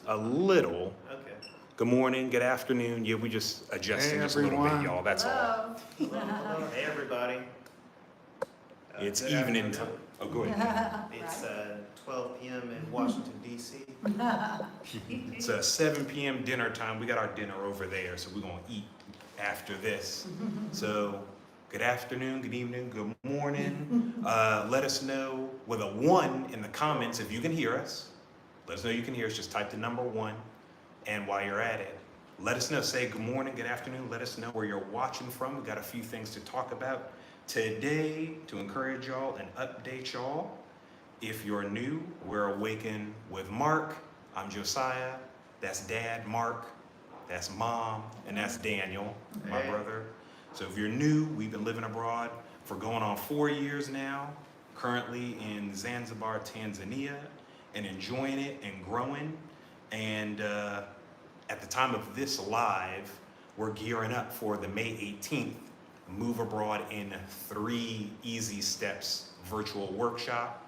a little. Okay. Good morning, good afternoon. Yeah, we just adjusting just a little bit, y'all. That's all. Hello. Hey, everybody. It's good evening afternoon. time. Oh, go ahead. It's 12 p.m. in Washington, D.C. It's 7 p.m. dinner time. We got our dinner over there, so we're going to eat after this. So, good afternoon, good evening, good morning. Let us know with a 1 in the comments if you can hear us. Let us know you can hear us. Just type the number 1. And while you're at it, let us know. Say good morning, good afternoon. Let us know where you're watching from. We've got a few things to talk about today to encourage y'all and update y'all. If you're new, we're Awaken with Mark. I'm Josiah. That's Dad, Mark. That's Mom. And that's Daniel, my brother. So if you're new, we've been living abroad for going on 4 years now. Currently in Zanzibar, Tanzania, and enjoying it and growing. And at the time of this live, we're gearing up for the May 18th Move Abroad in 3 Easy Steps virtual workshop.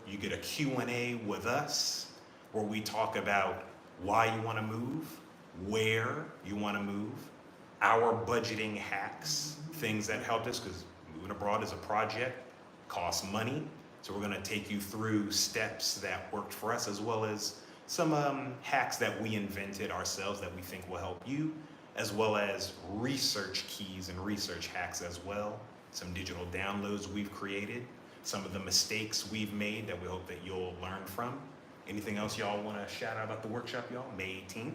You get a Q&A with us where we talk about why you want to move, where you want to move, our budgeting hacks, things that helped us, because moving abroad is a project, costs money. So we're going to take you through steps that worked for us, as well as some hacks that we invented ourselves that we think will help you, as well as research keys and research hacks as well. Some digital downloads we've created, some of the mistakes we've made that we hope that you'll learn from. Anything else y'all want to shout out about the workshop, y'all? May 18th?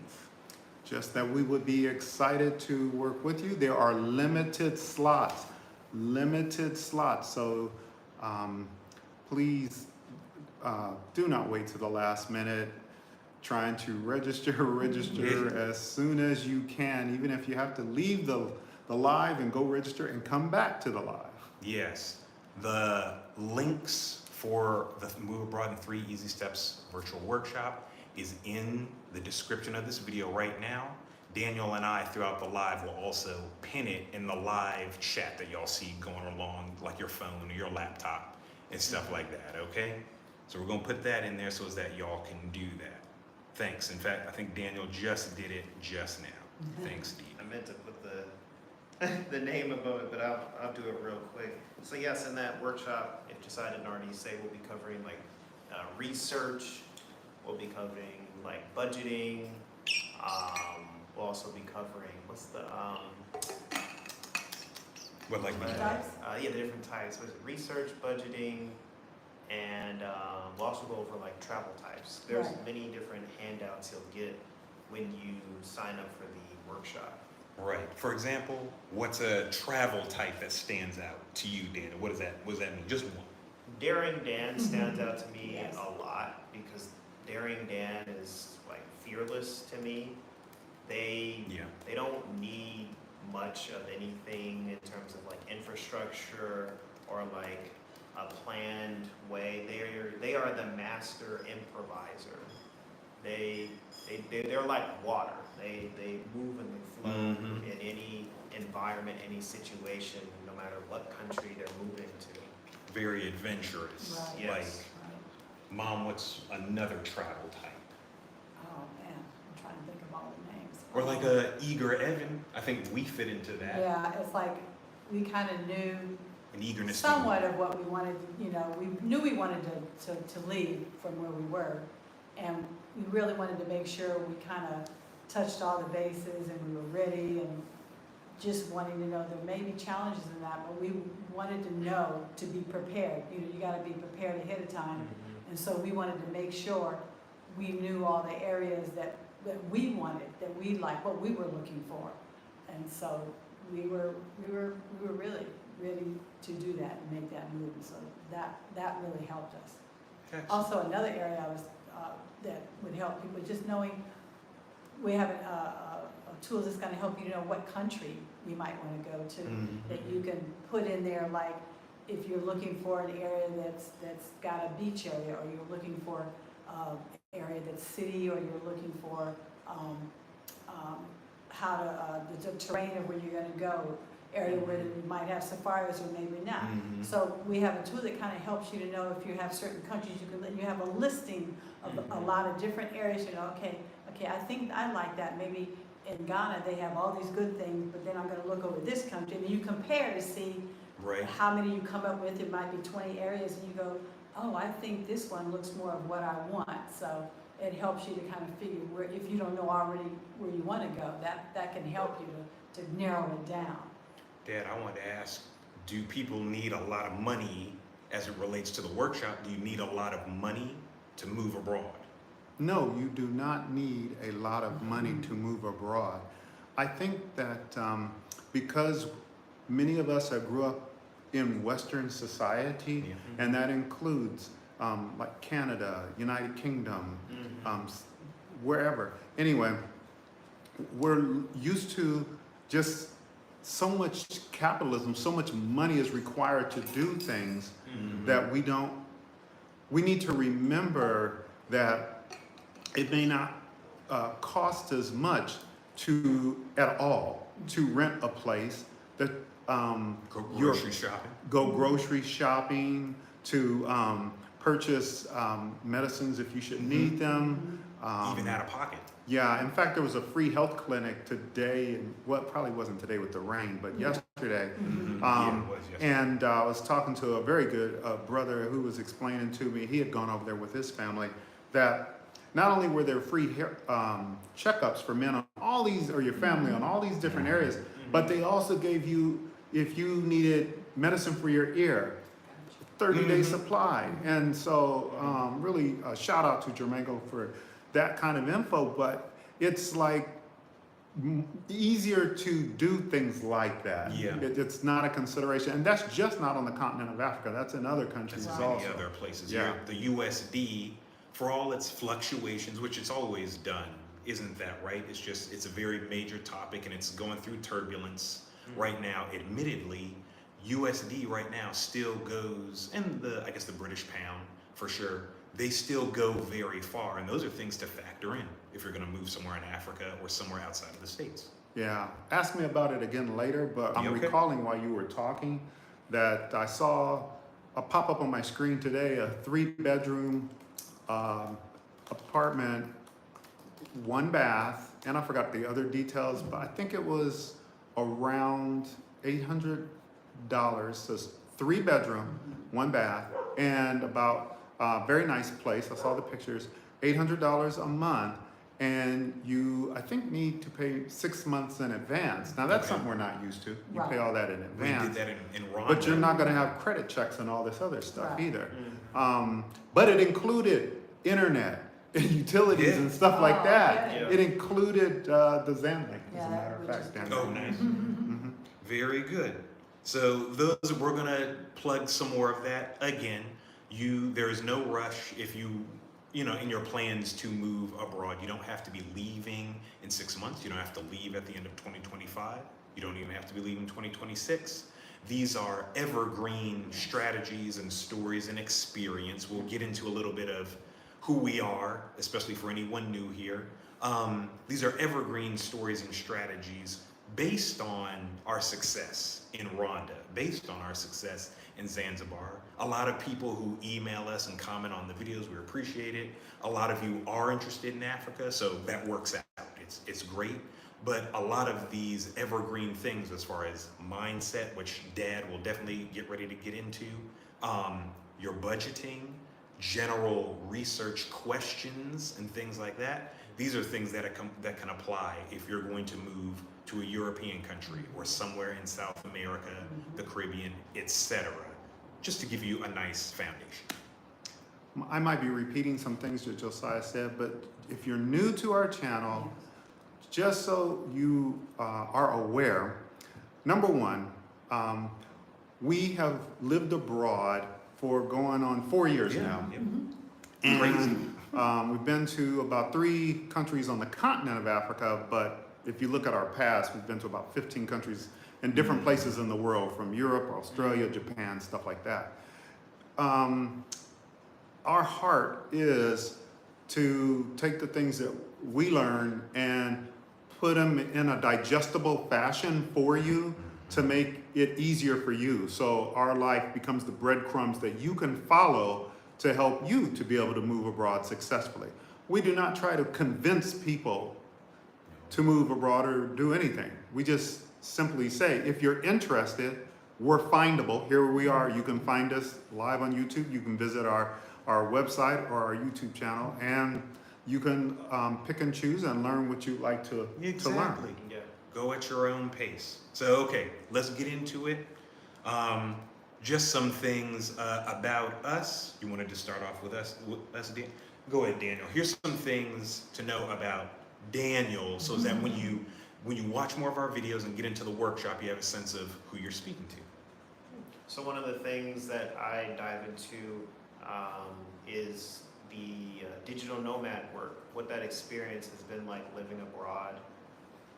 Just that we would be excited to work with you. There are limited slots. So please do not wait to the last minute. Trying to register as soon as you can, even if you have to leave the live and go register and come back to the live. Yes. The links for the Move Abroad in 3 Easy Steps virtual workshop is in the description of this video right now. Daniel and I throughout the live will also pin it in the live chat that y'all see going along, like your phone or your laptop and stuff like that, okay? So we're gonna put that in there so that y'all can do that. Thanks. In fact, I think Daniel just did it just now. Thanks, Steve. I meant to put the name above it, but I'll do it real quick. So yes, in that workshop, if Josiah didn't already say, we'll be covering like research. We'll be covering like budgeting. We'll also be covering what's the What, like types? Yeah, the different types. What is it? Research, budgeting, and we'll also go over like travel types. There's Right. many different handouts you'll get when you sign up for the workshop. Right. For example, what's a travel type that stands out to you, Daniel? What does that mean? Just one. Daring Dan stands out to me Yes. a lot because Daring Dan is like fearless to me. They don't need much of anything in terms of like infrastructure or like a planned way. They are the master improviser. They're like water. They move and they flow in any environment, any situation, no matter what country they're moving to. Very adventurous. Right. Yes. Like, Right. Mom, what's another travel type? Oh man, I'm trying to think of all the names. Or like a eager Evan. I think we fit into that. Yeah, it's like we kind of knew An eagerness. somewhat of what we wanted. You know, we knew we wanted to leave from where we were, and we really wanted to make sure we kind of touched all the bases and we were ready, and just wanting to know there may be challenges in that, but we wanted to know to be prepared. You know, you got to be prepared ahead of time. And so we wanted to make sure we knew all the areas that we wanted, that we liked, what we were looking for. And so we were really ready to do that and make that move. So that really helped us. Excellent. Also, another area that would help people, just knowing we have a tool that's going to help you know what country you might want to go to, that you can put in there, like if you're looking for an area that's got a beach area, or you're looking for an area that's city, or you're looking for how to the terrain of where you're going to go, area where you might have safaris or maybe not. So we have a tool that kind of helps you to know if you have certain countries, you have a listing of a lot of different areas. You know, okay, a okay, I think I like that. Maybe in Ghana, they have all these good things, but then I'm gonna look over this country, and you compare to see Right. how many you come up with. It might be 20 areas, and you go, oh, I think this one looks more of what I want. So it helps you to kind of figure where, if you don't know already where you want to go, that can help you to narrow it down. Dad, I wanted to ask, do people need a lot of money as it relates to the workshop? Do you need a lot of money to move abroad? No, you do not need a lot of money to move abroad. I think that because many of us have grew up in Western society, Yeah. and that includes like Canada, United Kingdom, wherever. Anyway, we're used to just so much capitalism, so much money is required to do things that we need to remember that it may not cost as much at all to rent a place, that Go grocery shopping? go grocery shopping, to purchase medicines if you should need them. Even out of pocket. Yeah, in fact, there was a free health clinic today, and well, it probably wasn't today with the rain, but yesterday. Yeah, it was yesterday. And I was talking to a very good brother who was explaining to me, he had gone over there with his family, that not only were there free checkups for men on all these, or your family on all these different areas, but they also gave you, if you needed medicine for your ear, 30-day supply. And so really a shout out to Jermaine for that kind of info, but it's like easier to do things like that. Yeah. It's not a consideration, and that's just not on the continent of Africa, that's in other countries That's also. many other places. Yeah. Here, the USD, for all its fluctuations, which it's always done, isn't that right? It's a very major topic, and it's going through turbulence right now. Admittedly, USD right now still goes, and I guess the British pound for sure, they still go very far, and those are things to factor in if you're going to move somewhere in Africa or somewhere outside of the States. Yeah, ask me about it again later, but I'm Yeah, okay. recalling while you were talking that I saw a pop up on my screen today, a 3-bedroom apartment, 1 bath, and I forgot the other details, but I think it was around $800. So it's 3-bedroom, 1 bath, and about very nice place. I saw the pictures. $800 a month, and you, I think, need to pay 6 months in advance. Now that's Okay. something we're not used to. You Right. pay all that in We did advance, that in Rwanda. but you're not going to have credit checks and all this other stuff Right. either. But it included internet and utilities Yeah. and stuff like Oh, that. okay. Yeah. It included the Zenlink, as Yeah, a matter of which fact. is down Oh, there. nice. Mhm. Very good. So we're gonna plug some more of that again. There is no rush if you in your plans to move abroad. You don't have to be leaving in 6 months. You don't have to leave at the end of 2025. You don't even have to be leaving 2026. These are evergreen strategies and stories and experience. We'll get into a little bit of who we are, especially for anyone new here. These are evergreen stories and strategies based on our success in Rwanda, based on our success in Zanzibar. A lot of people who email us and comment on the videos, we appreciate it. A lot of you are interested in Africa, so that works out. It's great. But a lot of these evergreen things as far as mindset, which Dad will definitely get ready to get into, your budgeting, general research questions and things like that, these are things that can apply if you're going to move to a European country or somewhere in South America, the Caribbean, etc. Just to give you a nice foundation. I might be repeating some things that Josiah said, but if you're new to our channel, just so you are aware, number one, we have lived abroad for going on 4 years now. Yeah. Crazy. And we've been to about 3 countries on the continent of Africa, but if you look at our past, we've been to about 15 countries in different places in the world, from Europe, Australia, Japan, stuff like that. Our heart is to take the things that we learn and put them in a digestible fashion for you to make it easier for you. So our life becomes the breadcrumbs that you can follow to help you to be able to move abroad successfully. we do not try to convince people to move abroad or do anything. We just simply say, if you're interested, we're findable. Here we are. You can find us live on YouTube. You can visit our website or our YouTube channel, and you can pick and choose and learn what you like to learn. Exactly. Yeah. Go at your own pace. So, okay, let's get into it. Just some things about us. You wanted to start off with us, Dan? Go ahead, Daniel. Here's some things to know about Daniel, so that when you watch more of our videos and get into the workshop, you have a sense of who you're speaking to. So one of the things that I dive into is the digital nomad work, what that experience has been like living abroad,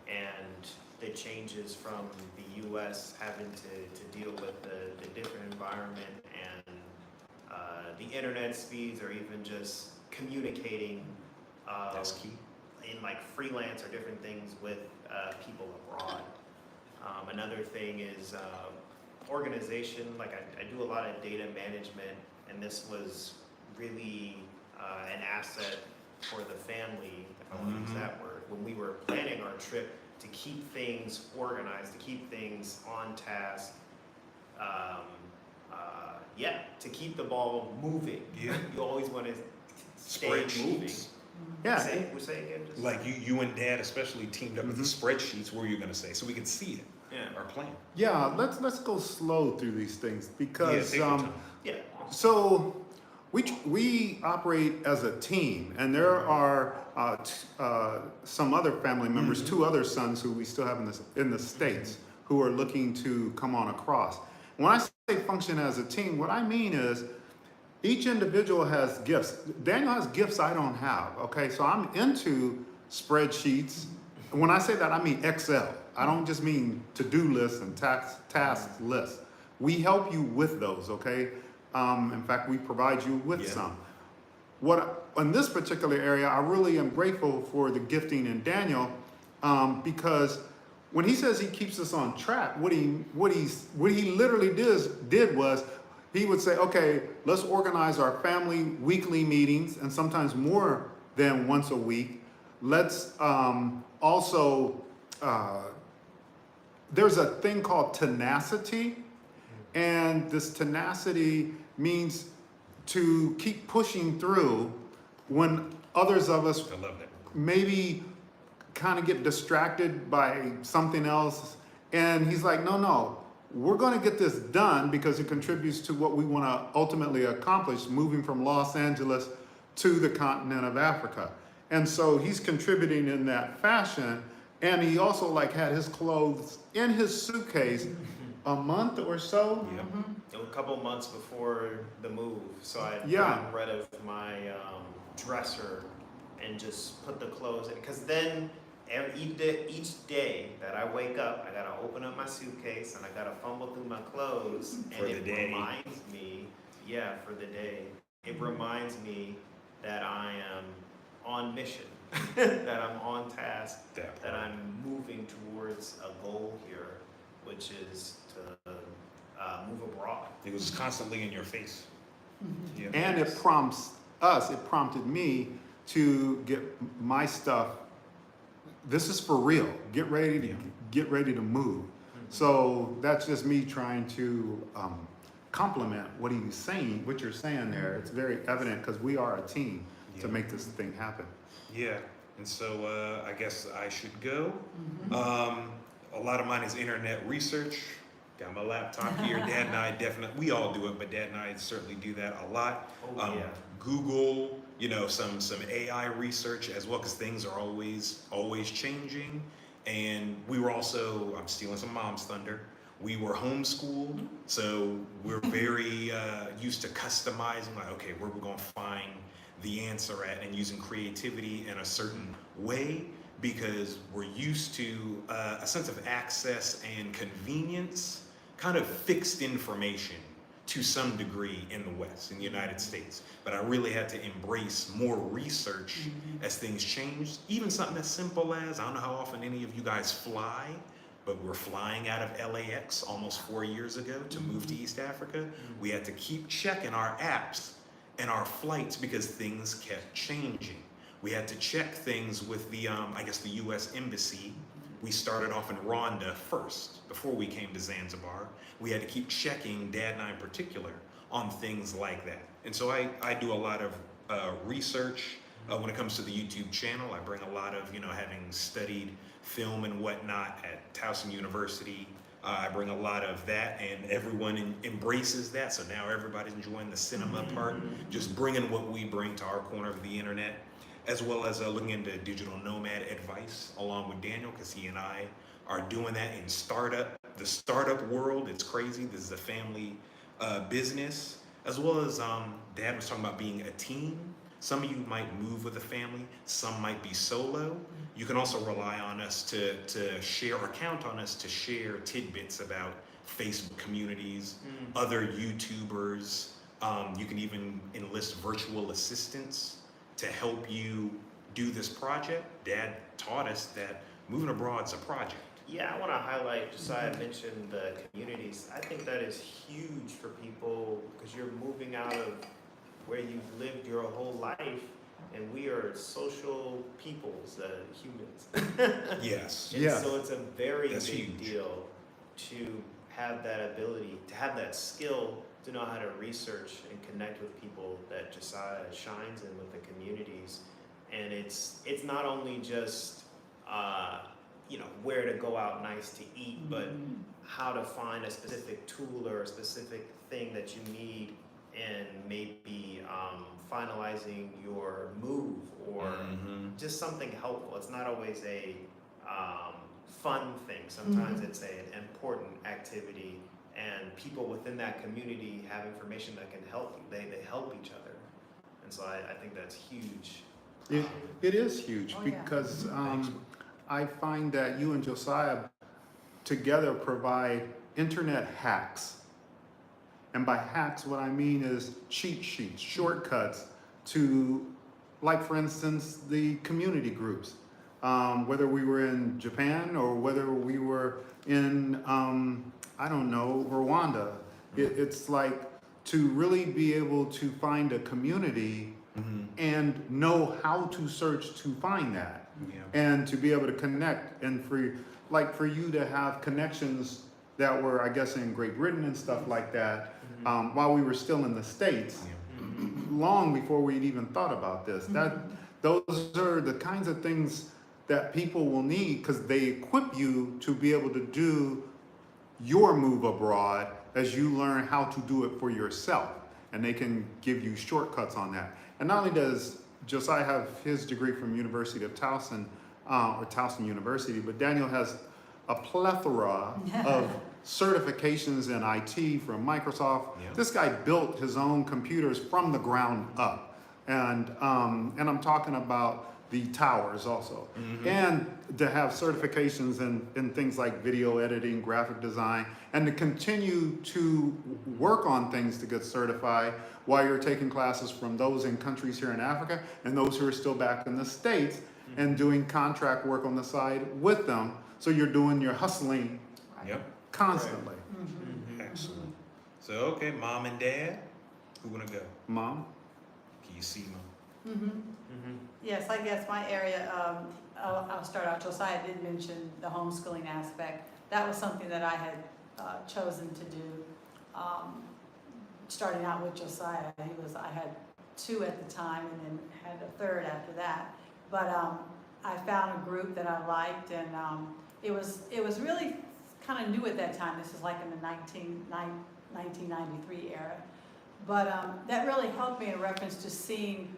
and the changes from the U.S. having to deal with the different environment and the internet speeds, or even just communicating That's key. in like freelance or different things with people abroad. Another thing is organization. Like I do a lot of data management, and this was really an asset for the family, if I want to use that word, when we were planning our trip, to keep things organized, to keep things on task, to keep the ball moving. Yeah. You always want to stay moving. Spreadsheets. Yeah. Say again. Just Like you and Dad especially teamed up with the spreadsheets. What were you going to say? So we could see it. Yeah. Our plan. Yeah, let's go slow through these things because take your time. Yeah. so we operate as a team, and there are some other family members, two other sons who we still have in the States, who are looking to come on across. When I say function as a team, what I mean is each individual has gifts. Daniel has gifts I don't have. Okay, so I'm into spreadsheets. When I say that, I mean Excel. I don't just mean to-do lists and task lists. We help you with those, okay? In fact, we provide you with some. In this particular area, I really am grateful for the gifting in Daniel, because when he says he keeps us on track, what he literally did was he would say, okay, let's organize our family weekly meetings, and sometimes more than once a week. Let's also, there's a thing called Tenacity, and this tenacity means to keep pushing through when others of us I love that. maybe kind of get distracted by something else. And he's like, no, we're going to get this done because it contributes to what we want to ultimately accomplish, moving from Los Angeles to the continent of Africa. And so he's contributing in that fashion. And he also had his clothes in his suitcase a month or so. Yeah. A couple months before the move, so I got rid of my dresser and just put the clothes in. Because then each day that I wake up, I gotta open up my suitcase and I gotta fumble through my clothes, For and the it day. reminds me, for the day. It reminds me that I am on mission, that I'm on task, that I'm moving towards a goal here, which is to move abroad. It was constantly in your face. Yeah. And it prompted me to get my stuff. This is for real. Get ready to move. So that's just me trying to complement what you're saying there. It's very evident because we are a team to make this thing happen. Yeah. And so I guess I should go. A lot of mine is internet research. Got my laptop here. Dad and I we all do it, but Dad and I certainly do that a lot. Google, some AI research as well, because things are always changing. And we were also, I'm stealing some mom's thunder, we were homeschooled, so we're very used to customizing, like, okay, where we're gonna find the answer at, and using creativity in a certain way, because we're used to a sense of access and convenience, kind of fixed information to some degree in the West, in the United States. But I really had to embrace more research as things changed. Even something as simple as, I don't know how often any of you guys fly, but we're flying out of LAX almost 4 years ago to move to East Africa. We had to keep checking our apps and our flights because things kept changing. We had to check things with the, I guess the U.S. Embassy. We started off in Rwanda first, before we came to Zanzibar. We had to keep checking, Dad and I in particular, on things like that. And so I do a lot of research when it comes to the YouTube channel. I bring a lot of, having studied film and whatnot at Towson University, I bring a lot of that, and everyone embraces that. So now everybody's enjoying the cinema part, just bringing what we bring to our corner of the internet, as well as looking into digital nomad advice along with Daniel, because he and I are doing that in the startup world. It's crazy. This is a family business, as well as Dad was talking about being a team. Some of you might move with a family, some might be solo. You can also rely on us to share, or count on us to share tidbits about Facebook communities, other YouTubers. You can even enlist virtual assistants to help you do this project. Dad taught us that moving abroad is a project. Yeah, I want to highlight, Josiah mentioned the communities. I think that is huge for people, because you're moving out of where you've lived your whole life, and we are social peoples, humans. Yes. And Yes. so it's a very That's big huge. deal to have that ability, to have that skill to know how to research and connect with people that Josiah shines in with the communities. And it's not only just where to go out nice to eat, but how to find a specific tool or a specific thing that you need, and maybe finalizing your move, or just something helpful. It's not always a fun thing. Sometimes it's an important activity, and people within that community have information that can help you. They help each other. And so I think that's huge. It is huge, Oh, yeah. because I find that you and Josiah together provide internet hacks. And by hacks, what I mean is cheat sheets, shortcuts to, like for instance, the community groups. Whether we were in Japan or whether we were in, I don't know, Rwanda. It's like to really be able to find a community and know how to search to find that. Yeah. And to be able to connect, and for you to have connections that were, I guess, in Great Britain and stuff like that, while we were still in the States, long before we'd even thought about this. Those are the kinds of things that people will need, because they equip you to be able to do your move abroad as you learn how to do it for yourself. And they can give you shortcuts on that. And not only does Josiah have his degree from University of Towson, or Towson University, but Daniel has a plethora of certifications in IT from Microsoft. Yeah. This guy built his own computers from the ground up. And I'm talking about the towers also. And to have certifications in things like video editing, graphic design, and to continue to work on things to get certified while you're taking classes from those in countries here in Africa and those who are still back in the States, and doing contract work on the side with them. So you're doing your hustling constantly. Excellent. So, okay, Mom and Dad, who wanna go? Mom? Can you see Mom? Yes, I guess my area, I'll start out. Josiah did mention the homeschooling aspect. That was something that I had chosen to do. Starting out with Josiah, I had 2 at the time, and then had a 3rd after that. But I found a group that I liked, and it was really kind of new at that time. This is like in the 1993 era. But that really helped me in reference to seeing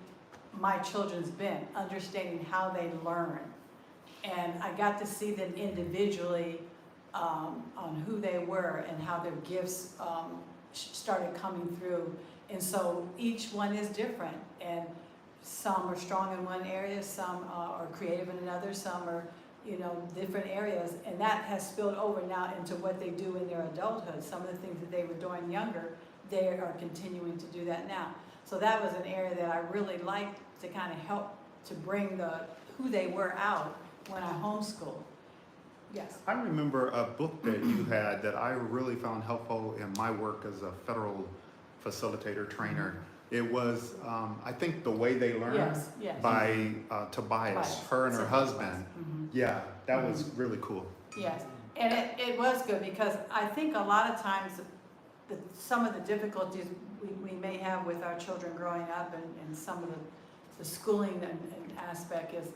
my children's bent, understanding how they learn. And I got to see them individually on who they were and how their gifts started coming through. And so each one is different, and some are strong in one area, some are creative in another, some are, different areas. And that has spilled over now into what they do in their adulthood. Some of the things that they were doing younger, they are continuing to do that now. So that was an area that I really liked to kind of help to bring who they were out when I homeschooled. Yes. I remember a book that you had that I really found helpful in my work as a federal facilitator trainer. It was, I think, The Way They Learn Yes, yes. by Tobias, her and her husband. Mhm. Yeah, that was really cool. Yes, and it was good because I think a lot of times some of the difficulties we may have with our children growing up and some of the schooling and aspect is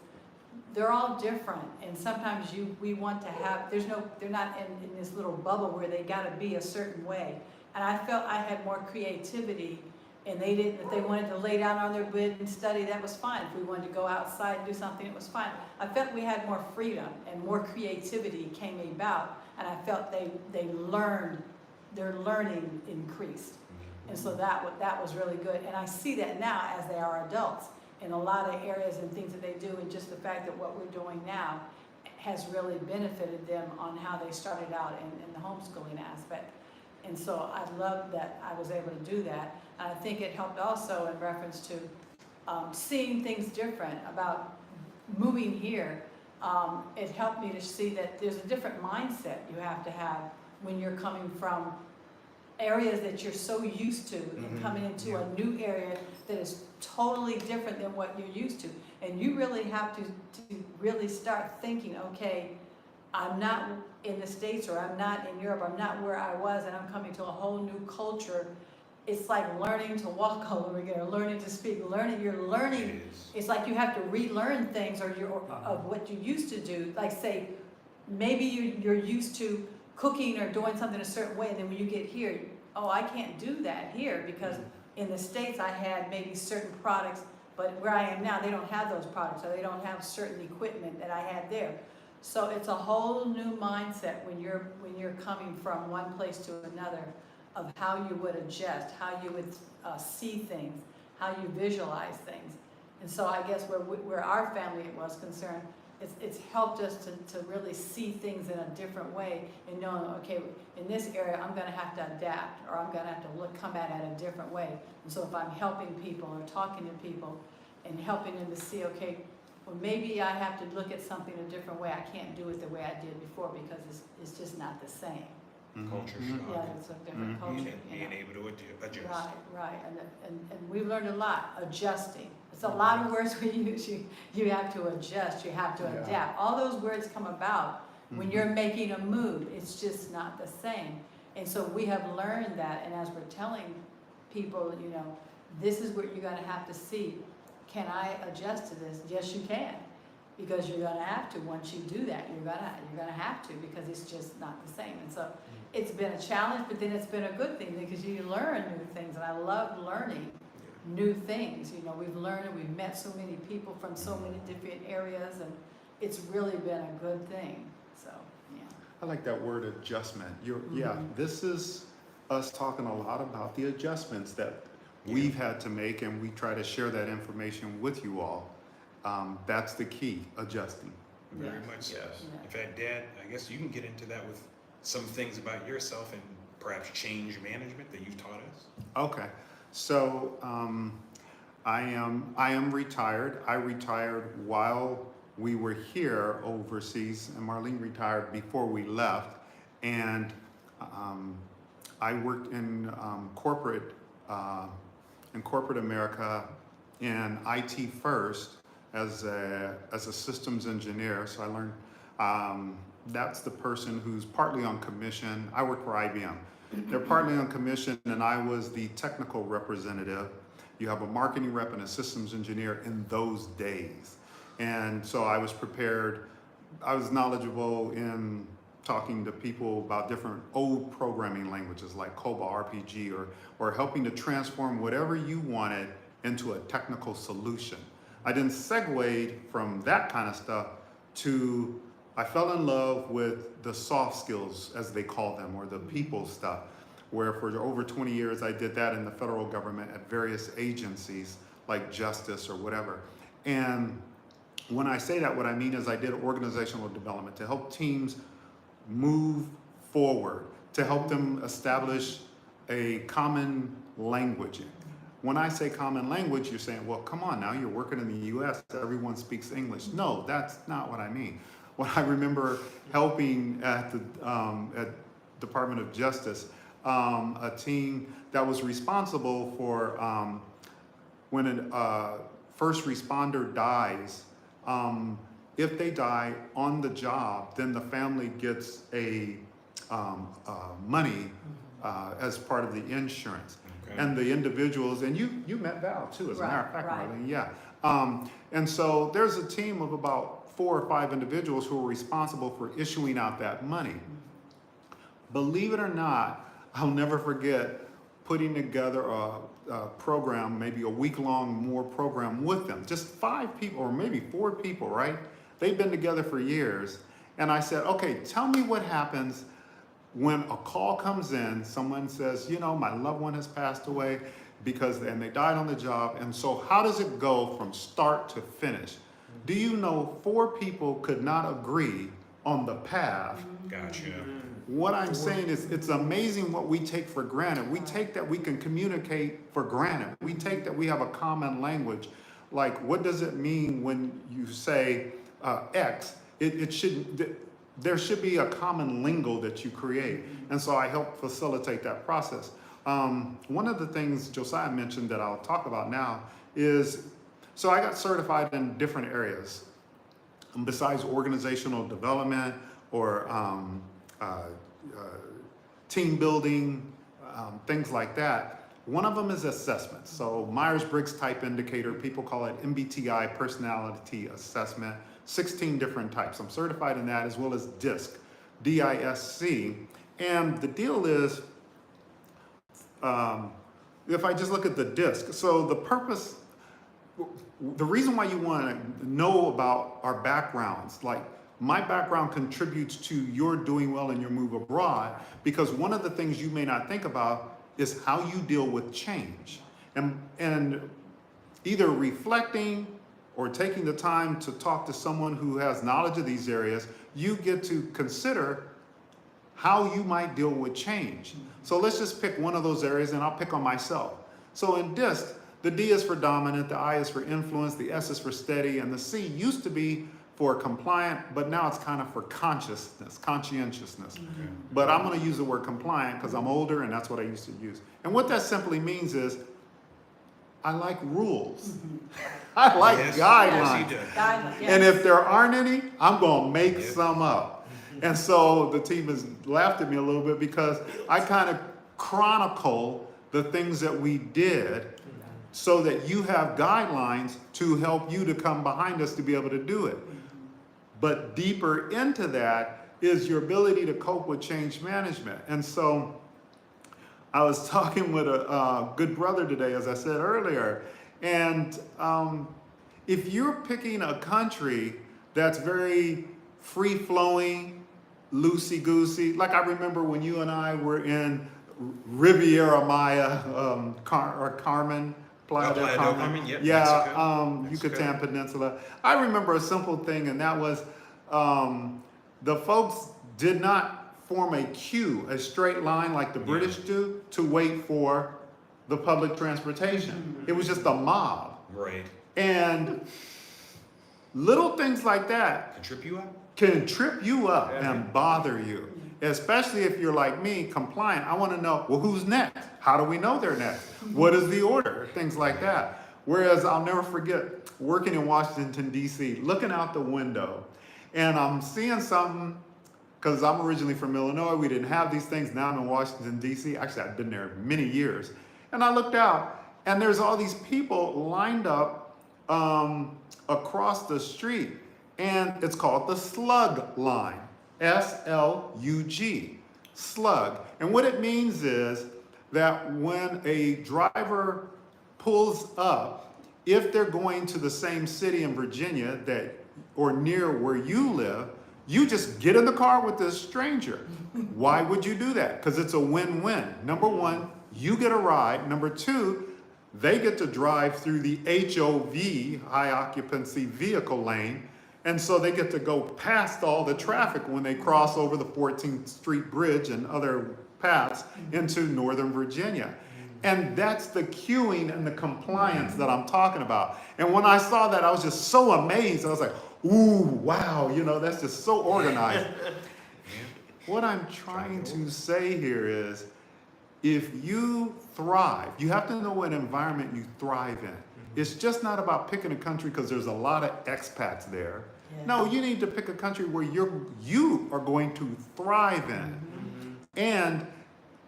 they're all different, and sometimes we want to have, they're not in this little bubble where they gotta be a certain way. And I felt I had more creativity, and if they wanted to lay down on their bed and study, that was fine. If we wanted to go outside and do something, it was fine. I felt we had more freedom and more creativity came about, and I felt their learning increased. And so that was really good. And I see that now as they are adults in a lot of areas and things that they do, and just the fact that what we're doing now has really benefited them on how they started out in the homeschooling aspect. And so I love that I was able to do that. And I think it helped also in reference to seeing things different about moving here. It helped me to see that there's a different mindset you have to have when you're coming from areas that you're so used to and coming into a new area that is totally different than what you're used to. And you really have to really start thinking, okay, I'm not in the States, or I'm not in Europe, I'm not where I was, and I'm coming to a whole new culture. It's like learning to walk all over again, or learning to speak, you're learning. It's like you have to relearn things of what you used to do. Like say, maybe you're used to cooking or doing something a certain way, and then when you get here, oh, I can't do that here because in the States I had maybe certain products, but where I am now, they don't have those products, or they don't have certain equipment that I had there. So it's a whole new mindset when you're coming from one place to another of how you would adjust, how you would see things, how you visualize things. And so I guess where our family was concerned, it's helped us to really see things in a different way and knowing, okay, in this area I'm going to have to adapt, or I'm going to have to come at it a different way. And so if I'm helping people or talking to people and helping them to see, okay, well, maybe I have to look at something a different way. I can't do it the way I did before because it's just not the same. Culture Mhm. shock. Yeah, it's a different culture. And you know. being able to adjust. Right. And we've learned a lot, adjusting. It's a lot of words we use. You have to adjust, you have to Yeah. adapt. All those words come about when you're making a move. It's just not the same. And so we have learned that, and as we're telling people, you know, this is what you're gonna have to see. Can I adjust to this? Yes, you can. Because you're gonna have to. Once you do that, you're gonna have to, because it's just not the same. And so it's been a challenge, but then it's been a good thing because you learn new things, and I love learning new things. You know, we've learned and we've met so many people from so many different areas, and it's really been a good thing. So, yeah. I like that word adjustment. Yeah, this is us talking a lot about the adjustments that we've had to make, and we try to share that information with you all. That's the key, adjusting. Very much so. Yes. In fact, Dad, I guess you can get into that with some things about yourself and perhaps change management that you've taught us. Okay, so I am retired. I retired while we were here overseas, and Marlene retired before we left. And I worked in corporate America in IT first as a systems engineer. So I learned that's the person who's partly on commission. I work for IBM. They're partly on commission, and I was the technical representative. You have a marketing rep and a systems engineer in those days. And so I was prepared. I was knowledgeable in talking to people about different old programming languages like COBOL, RPG, or helping to transform whatever you wanted into a technical solution. I then segued from that kind of stuff to, I fell in love with the soft skills, as they call them, or the people stuff, where for over 20 years I did that in the federal government at various agencies like Justice or whatever. And when I say that, what I mean is I did organizational development to help teams move forward, to help them establish a common language. When I say common language, you're saying, well, come on now, you're working in the US, everyone speaks English. No, that's not what I mean. What I remember helping at the Department of Justice, a team that was responsible for when a first responder dies, if they die on the job, then the family gets a money as part of the insurance. Okay. And the individuals, and you met Val too, as a matter of fact, Right. Marlene, yeah. And so there's a team of about 4 or 5 individuals who are responsible for issuing out that money. Believe it or not, I'll never forget putting together a program, maybe a week-long more program with them. Just 5 people, or maybe 4 people, right? They've been together for years. And I said, okay, tell me what happens when a call comes in, someone says, you know, my loved one has passed away and they died on the job. And so how does it go from start to finish? Do you know 4 people could not agree on the path? Gotcha. What I'm saying is it's amazing what we take for granted. We take that we can communicate for granted. We take that we have a common language. Like, what does it mean when you say X? There should be a common lingo that you create. And so I help facilitate that process. One of the things Josiah mentioned that I'll talk about now is, so I got certified in different areas besides organizational development or team building, things like that. One of them is assessment. So Myers-Briggs type indicator, people call it MBTI personality assessment, 16 different types. I'm certified in that, as well as DISC, D-I-S-C. And the deal is, if I just look at the DISC, so the purpose, the reason why you want to know about our backgrounds, like my background contributes to your doing well in your move abroad, because one of the things you may not think about is how you deal with change. And either reflecting or taking the time to talk to someone who has knowledge of these areas, you get to consider how you might deal with change. So let's just pick one of those areas, and I'll pick on myself. So in DISC, the D is for dominant, the I is for influence, the S is for steady, and the C used to be for compliant, but now it's kind of for conscientiousness. Okay. But I'm going to use the word compliant because I'm older and that's what I used to use. And what that simply means is I like rules. I like Yes, guidelines. yes, you do. Guidelines, yes. And if there aren't any, I'm going to make some up. And so the team has laughed at me a little bit because I kind of chronicle the things that we did so that you have guidelines to help you to come behind us to be able to do it. But deeper into that is your ability to cope with change management. And so I was talking with a good brother today, as I said earlier, and if you're picking a country that's very free-flowing, loosey-goosey, like I remember when you and I were in Riviera Maya, Carmen, Playa del Carmen, yep, yeah, Mexico. Yucatan Peninsula. I remember a simple thing, and that was the folks did not form a queue, a straight line like the British do, to wait for the public transportation. It was just a mob. Right. And little things like that Can trip you up? can trip you up and bother you. Especially if you're like me, compliant. I want to know, well, who's next? How do we know they're next? What is the order? Things like that. Whereas I'll never forget working in Washington, D.C., looking out the window, and I'm seeing something, because I'm originally from Illinois. We didn't have these things. Now I'm in Washington, D.C. Actually, I've been there many years. And I looked out, and there's all these people lined up across the street, and it's called the slug line. S-L-U-G, slug. And what it means is that when a driver pulls up, if they're going to the same city in Virginia or near where you live, you just get in the car with this stranger. Why would you do that? Because it's a win-win. Number one, you get a ride. Number two, they get to drive through the HOV, high occupancy vehicle lane. And so they get to go past all the traffic when they cross over the 14th Street Bridge and other paths into Northern Virginia. And that's the queuing and the compliance that I'm talking about. And when I saw that, I was just so amazed. I was like, ooh, wow, that's just so organized. What I'm trying to say here is, if you thrive, you have to know what environment you thrive in. It's just not about picking a country because there's a lot of expats there. Yeah. No, you need to pick a country where you are going to thrive in. And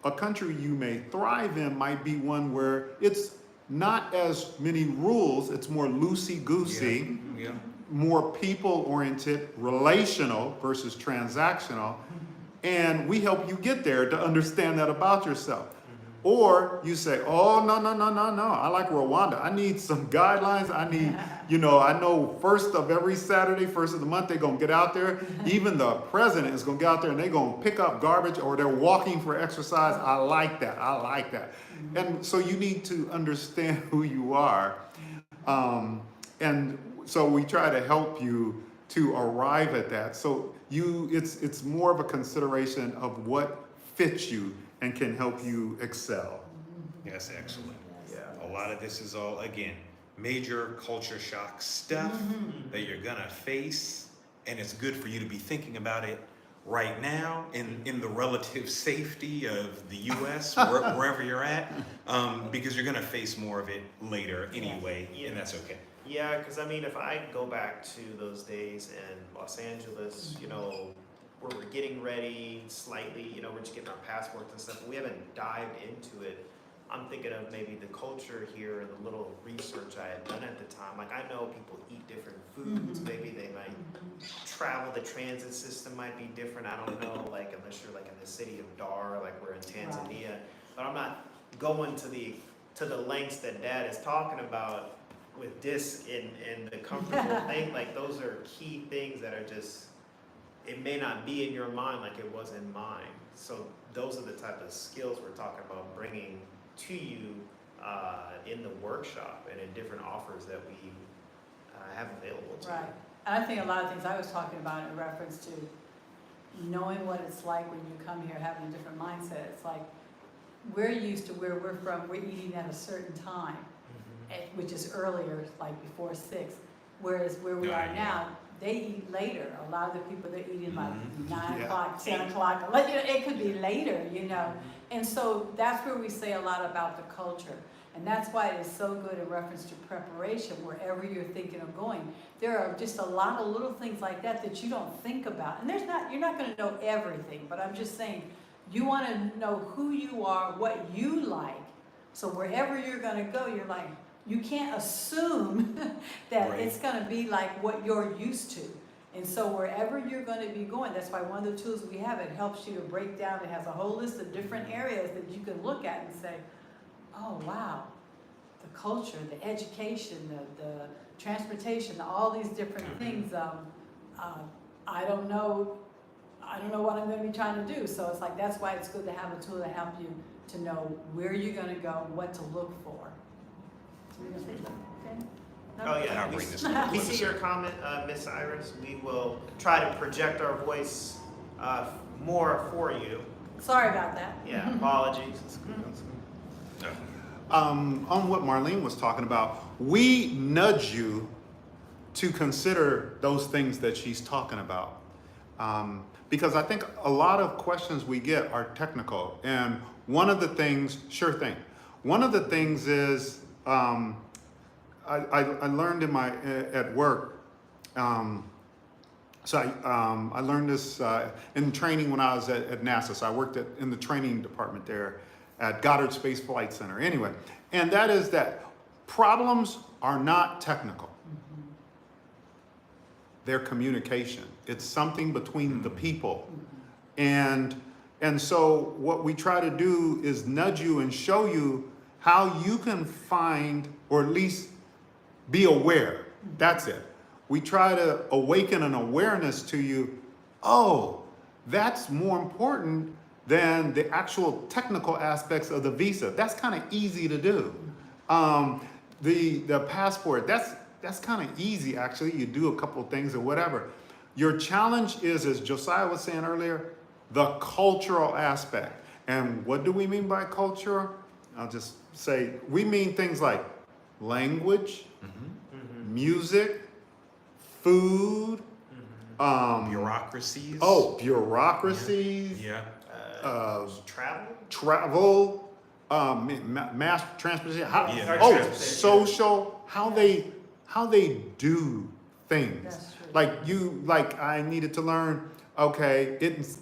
a country you may thrive in might be one where it's not as many rules, it's more loosey-goosey, Yeah. more people-oriented, relational versus transactional. And we help you get there to understand that about yourself. Or you say, oh, no, I like Rwanda. I need some guidelines. I need, I know first of every Saturday, first of the month, they're going to get out there. Even the president is going to get out there and they're going to pick up garbage or they're walking for exercise. I like that. And so you need to understand who you are. And so we try to help you to arrive at that. So it's more of a consideration of what fits you and can help you excel. That's excellent. Yeah. A lot of this is all, again, major culture shock stuff that you're gonna face, and it's good for you to be thinking about it right now in the relative safety of the US, wherever you're at, because you're gonna face more of it later anyway, and that's okay. Yeah, because I mean, if I go back to those days in Los Angeles, where we're getting ready slightly, we're just getting our passports and stuff, but we haven't dived into it. I'm thinking of maybe the culture here and the little research I had done at the time. Like, I know people eat different foods, maybe they might travel, the transit system might be different, I don't know, like, unless you're like in the city of Dar, like we're in Tanzania. But I'm not going to the lengths that Dad is talking about with this in the comfortable thing. Like, those are key things that are just, it may not be in your mind like it was in mine. So those are the type of skills we're talking about bringing to you in the workshop and in different offers that we have available to you. Right. And I think a lot of things I was talking about in reference to knowing what it's like when you come here, having a different mindset. It's like, we're used to where we're from, we're eating at a certain time, which is earlier, like before 6. Whereas where we are now, they eat later. A lot of the people, they're eating like 9 o'clock, 10 o'clock. Like, it could be later, And so that's where we say a lot about the culture. And that's why it is so good in reference to preparation, wherever you're thinking of going. There are just a lot of little things like that you don't think about. And you're not going to know everything, but I'm just saying, you want to know who you are, what you like. So wherever you're going to go, you're like, you can't assume that it's going to be like what you're used to. And so wherever you're going to be going, that's why one of the tools we have, it helps you to break down. It has a whole list of different areas that you can look at and say, oh, wow, the culture, the education, the transportation, all these different things. I don't know what I'm going to be trying to do. So it's like, that's why it's good to have a tool to help you to know where you're going to go, what to look for. Okay? No? Oh yeah, I'll bring this we see your comment, Miss Iris. We will try to project our voice more for you. Sorry about that. Yeah, apologies. On what Marlene was talking about, we nudge you to consider those things that she's talking about. Because I think a lot of questions we get are technical. And one of the things, sure thing, one of the things is, I learned at work, I learned this in training when I was at NASA. So I worked in the training department there at Goddard Space Flight Center. Anyway, and that is that problems are not technical. They're communication. It's something between the people. And so what we try to do is nudge you and show you how you can find, or at least be aware. That's it. We try to awaken an awareness to you. Oh, that's more important than the actual technical aspects of the visa. That's kind of easy to do. The passport, that's kind of easy actually. You do a couple of things or whatever. Your challenge is, as Josiah was saying earlier, the cultural aspect. And what do we mean by culture? I'll just say, we mean things like language, music, food, bureaucracies. Oh, bureaucracies. Yeah. Travel. mass transportation, how, Yeah, oh, transportation. social, how they do things. That's true. Like I needed to learn, okay,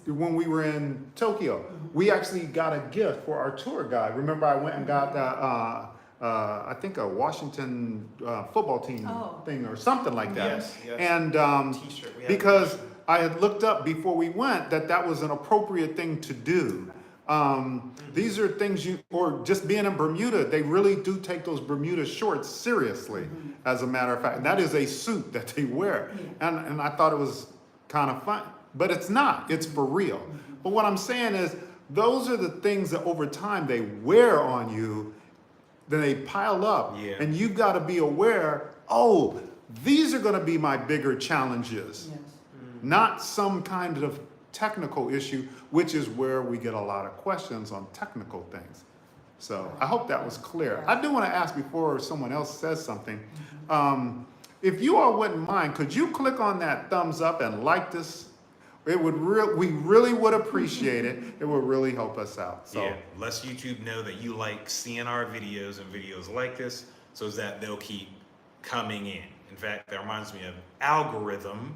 when we were in Tokyo, we actually got a gift for our tour guide. Remember I went and got I think a Washington football team thing or something like that. Yes, yes. And T-shirt. We have because a t-shirt. I had looked up before we went that was an appropriate thing to do. These are things or just being in Bermuda, they really do take those Bermuda shorts seriously, as a matter of fact. And that is a suit that they wear. And I thought it was kind of fun, but it's not, it's for real. But what I'm saying is, those are the things that over time they wear on you, then they pile up, and you've got to be aware, oh, these are going to be my bigger challenges, Yes. not some kind of technical issue, which is where we get a lot of questions on technical things. So I hope that was clear. I do want to ask before someone else says something, if you all wouldn't mind, could you click on that thumbs up and like this? We really would appreciate it. It would really help us out. So Yeah, let YouTube know that you like seeing our videos and videos like this, so that they'll keep coming in. In fact, that reminds me of algorithm.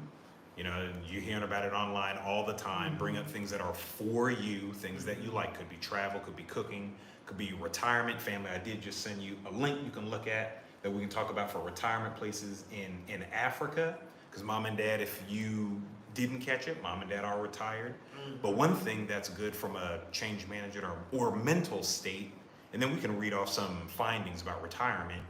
You know, you're hearing about it online all the time. Bring up things that are for you, things that you like. Could be travel, could be cooking, could be retirement, family. I did just send you a link you can look at that we can talk about for retirement places in Africa. Because mom and dad, if you didn't catch it, mom and dad are retired. But one thing that's good from a change management or mental state, and then we can read off some findings about retirement,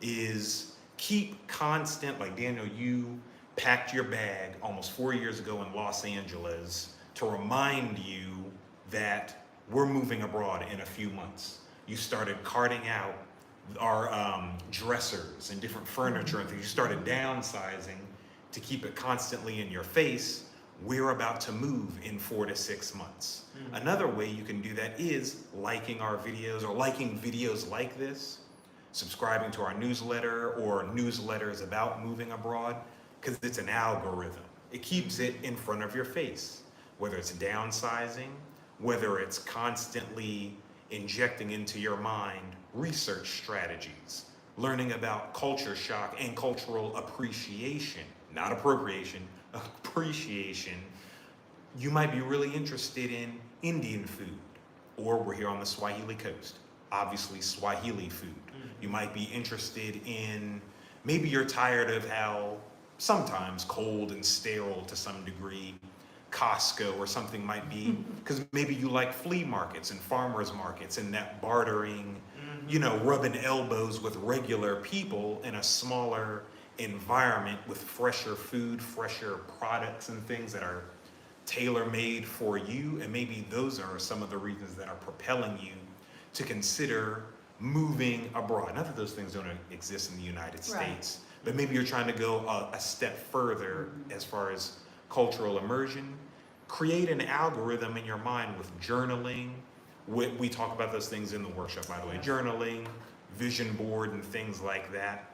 is keep constant, like Daniel, you packed your bag almost 4 years ago in Los Angeles to remind you that we're moving abroad in a few months. You started carting out our dressers and different furniture and things. You started downsizing to keep it constantly in your face. We're about to move in 4 to 6 months. Another way you can do that is liking our videos or liking videos like this, subscribing to our newsletter or newsletters about moving abroad, because it's an algorithm. It keeps it in front of your face, whether it's downsizing, whether it's constantly injecting into your mind research strategies, learning about culture shock and cultural appreciation, not appropriation, appreciation. You might be really interested in Indian food, or we're here on the Swahili coast, obviously Swahili food. You might be interested in, maybe you're tired of how sometimes cold and sterile to some degree Costco or something might be, because maybe you like flea markets and farmers markets and that bartering, you know, rubbing elbows with regular people in a smaller environment with fresher food, fresher products and things that are tailor-made for you. And maybe those are some of the reasons that are propelling you to consider moving abroad. Not that those things don't exist in the United States, but maybe you're trying to go a step further as far as cultural immersion. Create an algorithm in your mind with journaling. We talk about those things in the workshop, by the way. Journaling, vision board, and things like that.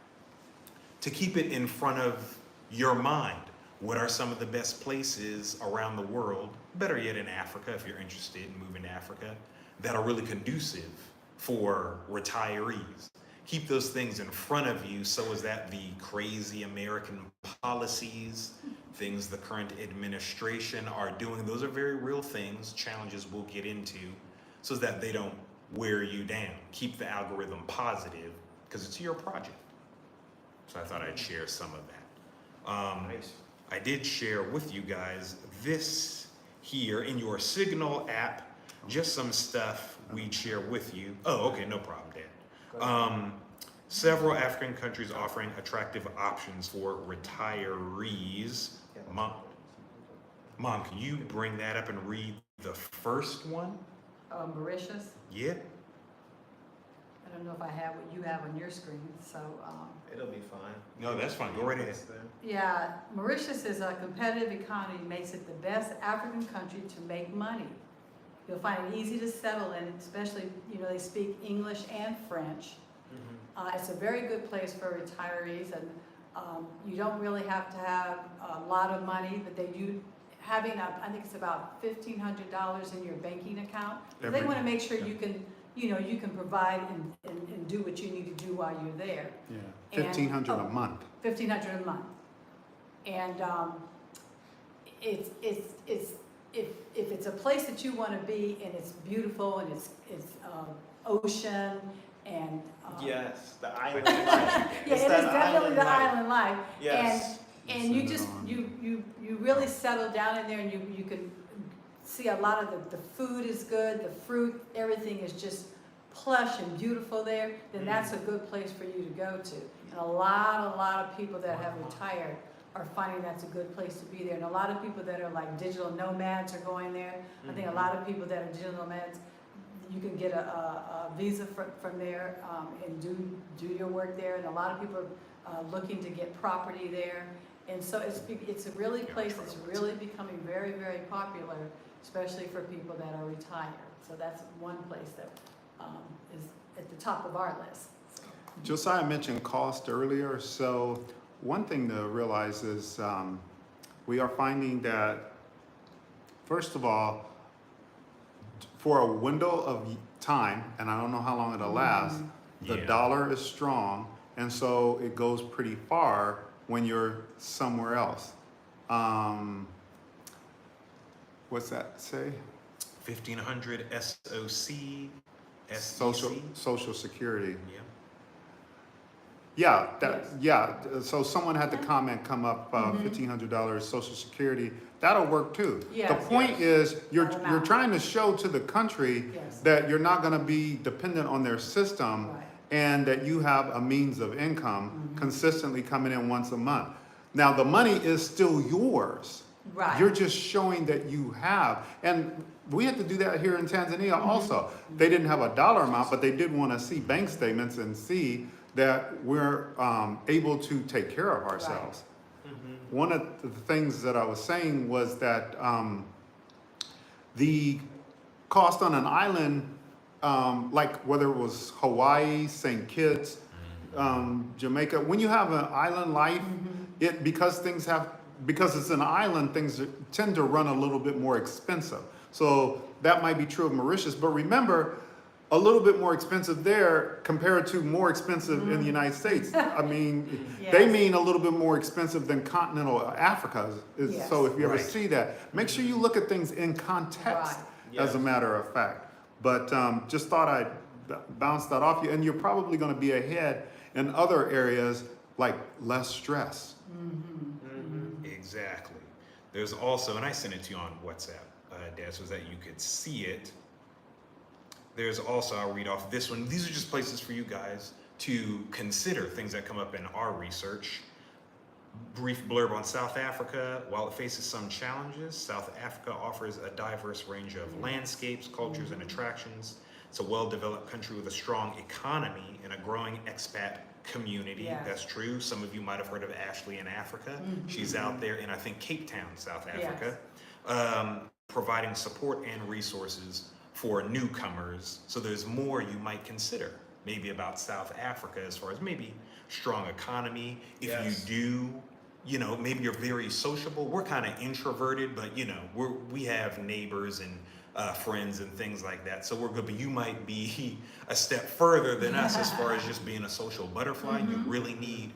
To keep it in front of your mind. What are some of the best places around the world, better yet in Africa, if you're interested in moving to Africa, that are really conducive for retirees? Keep those things in front of you so as that the crazy American policies, things the current administration are doing, those are very real things, challenges we'll get into, so that they don't wear you down. Keep the algorithm positive, because it's your project. So I thought I'd share some of that. Nice. I did share with you guys this here in your Signal app, just some stuff we'd share with you. Oh, okay, no problem, Dan. Several African countries offering attractive options for retirees. Mom, can you bring that up and read the first one? Mauritius. Yeah. I don't know if I have what you have on your screen, so. It'll be fine. No, that's fine. Go right ahead. Yeah, Mauritius is a competitive economy, makes it the best African country to make money. You'll find it easy to settle in, especially, you know, they speak English and French. It's a very good place for retirees, and you don't really have to have a lot of money, but they do, having, I think it's about $1,500 in your banking account. They want to make sure you can, you know, you can provide and do what you need to do while you're there. Yeah, $1,500 a month. $1,500 a month. And if it's a place that you want to be and it's beautiful and it's ocean and Yes, the island life. yeah, it is definitely the island life. Yes. And you just you really settle down in there, and you can see a lot of the food is good, the fruit, everything is just plush and beautiful there. Then that's a good place for you to go to. And a lot of people that have retired are finding that's a good place to be there. And a lot of people that are like digital nomads are going there. I think a lot of people that are digital nomads, you can get a visa from there and do your work there. And a lot of people are looking to get property there. And so it's a really place that's really becoming very, very popular, especially for people that are retired. So that's one place that is at the top of our list. So. Josiah mentioned cost earlier, so one thing to realize is we are finding that, first of all, for a window of time, and I don't know how long it'll last, the dollar is strong, and so it goes pretty far when you're somewhere else. What's that say? 1,500 SOC, Social Security. Yeah. So someone had the comment come up, $1,500 Social Security. That'll work too. Yes, The point is, you're amount. trying to show to the country that you're not going to be dependent on their system, and that you have a means of income consistently coming in once a month. Now the money is still yours. Right. You're just showing that you have, and we had to do that here in Tanzania also. They didn't have a dollar amount, but they did want to see bank statements and see that we're able to take care of ourselves. One of the things that I was saying was that the cost on an island, like whether it was Hawaii, St. Kitts, Jamaica, when you have an island life, because it's an island, things tend to run a little bit more expensive. So that might be true of Mauritius, but remember, a little bit more expensive there compared to more expensive in the United States. I mean, they mean a little bit more expensive than continental Africa. So if you ever see that, make sure you look at things in context, as a matter of fact. But just thought I'd bounce that off you. And you're probably going to be ahead in other areas like less stress. Exactly. There's also, and I sent it to you on WhatsApp, Dad, so that you could see it. There's also, I'll read off this one. These are just places for you guys to consider things that come up in our research. Brief blurb on South Africa. While it faces some challenges, South Africa offers a diverse range of landscapes, cultures, and attractions. It's a well-developed country with a strong economy and a growing expat community. That's true. Some of you might have heard of Ashley in Africa. She's out there in, I think, Cape Town, South Africa, providing support and resources for newcomers. So there's more you might consider maybe about South Africa as far as maybe strong economy. If you do, you know, maybe you're very sociable. We're kind of introverted, but you know, we have neighbors and friends and things like that. So we're good, but you might be a step further than us as far as just being a social butterfly. You really need,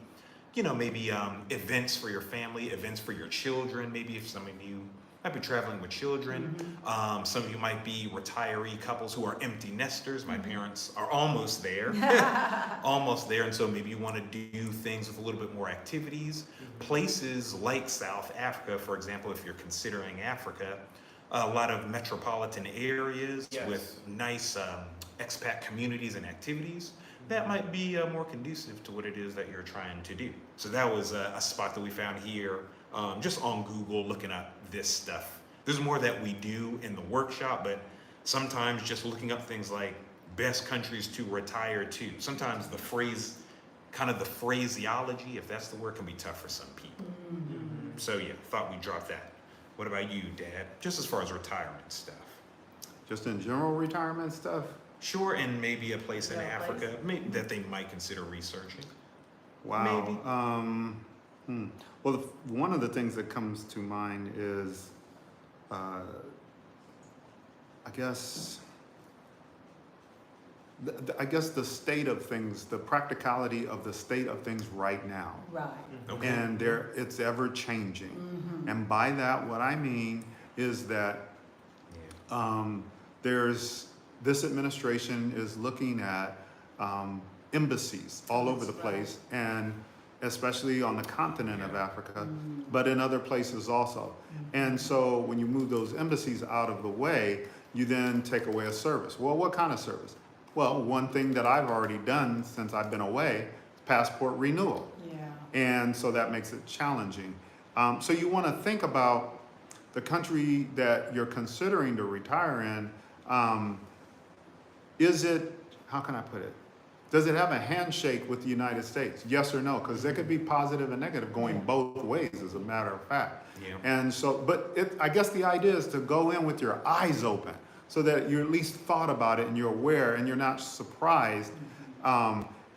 you know, maybe events for your family, events for your children. Maybe if some of you might be traveling with children. Some of you might be retiree couples who are empty nesters. My parents are almost there, almost there. And so maybe you want to do things with a little bit more activities. Places like South Africa, for example, if you're considering Africa, a lot of metropolitan areas with nice expat communities and activities that might be more conducive to what it is that you're trying to do. So that was a spot that we found here just on Google looking up this stuff. There's more that we do in the workshop, but sometimes just looking up things like best countries to retire to. Sometimes the phrase, kind of the phraseology, if that's the word, can be tough for some people. So yeah, thought we'd drop that. What about you, Dad? Just as far as retirement stuff. Just in general retirement stuff? Sure, and maybe a place in Africa that they might consider researching. Wow. Maybe. Well, one of the things that comes to mind is, I guess, I guess the state of things, the practicality of the state of things right now. Right. Okay. And it's ever changing. Mm-hmm. And by that, what I mean is that there's this administration is looking at embassies all over the place, and especially on the continent of Africa, but in other places also. And so when you move those embassies out of the way, you then take away a service. Well, what kind of service? Well, one thing that I've already done since I've been away, passport renewal. Yeah. And so that makes it challenging. So you want to think about the country that you're considering to retire in. Is it, how can I put it? Does it have a handshake with the United States? Yes or no? Because there could be positive and negative going both ways, as a matter of fact. Yeah. And so, but I guess the idea is to go in with your eyes open so that you at least thought about it and you're aware and you're not surprised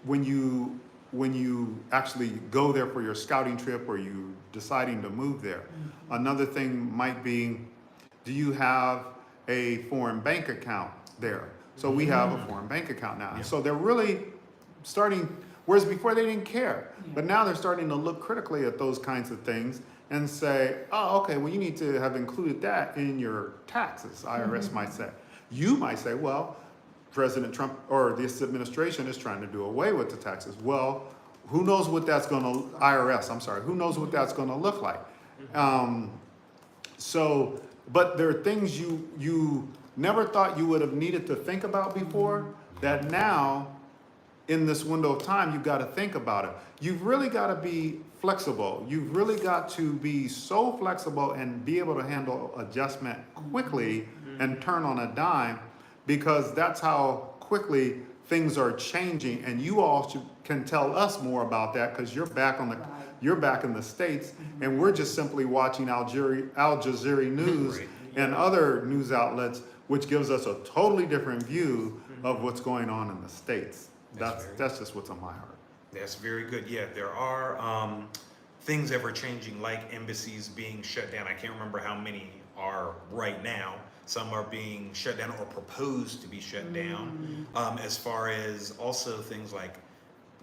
when you actually go there for your scouting trip or you deciding to move there. Another thing might be, do you have a foreign bank account there? So we have a foreign bank account now. Yeah. So they're really starting, whereas before they didn't care, but now they're starting to look critically at those kinds of things and say, oh, okay, well, you need to have included that in your taxes, IRS might say. You might say, well, President Trump or this administration is trying to do away with the taxes. Well, who knows what that's going to, who knows what that's going to look like? But there are things you never thought you would have needed to think about before that now, in this window of time, you've got to think about it. You've really got to be flexible. You've really got to be so flexible and be able to handle adjustment quickly and turn on a dime, because that's how quickly things are changing. And you all can tell us more about that, because you're back in the States, and we're just simply watching Al Jazeera News Right. and other news outlets, which gives us a totally different view of what's going on in the States. That's just what's on my heart. That's very good. Yeah, there are things ever changing, like embassies being shut down. I can't remember how many are right now. Some are being shut down or proposed to be shut down. As far as also things like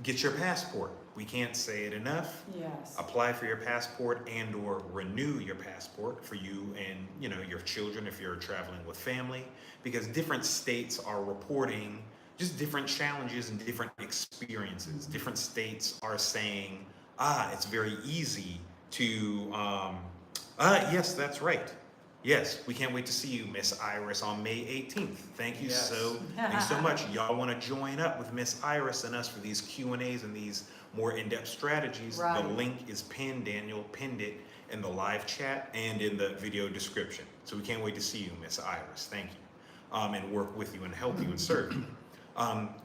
get your passport. We can't say it enough. Yes. Apply for your passport and or renew your passport for you and your children if you're traveling with family, because different states are reporting just different challenges and different experiences. Different states are saying, it's very easy to, yes, that's right. Yes, we can't wait to see you, Miss Iris, on May 18th. Thank you thanks so much. Y'all want to join up with Miss Iris and us for these Q&As and these more in-depth strategies. Right. The link is pinned. Daniel pinned it in the live chat and in the video description. So we can't wait to see you, Miss Iris. Thank you. And work with you and help you and serve you.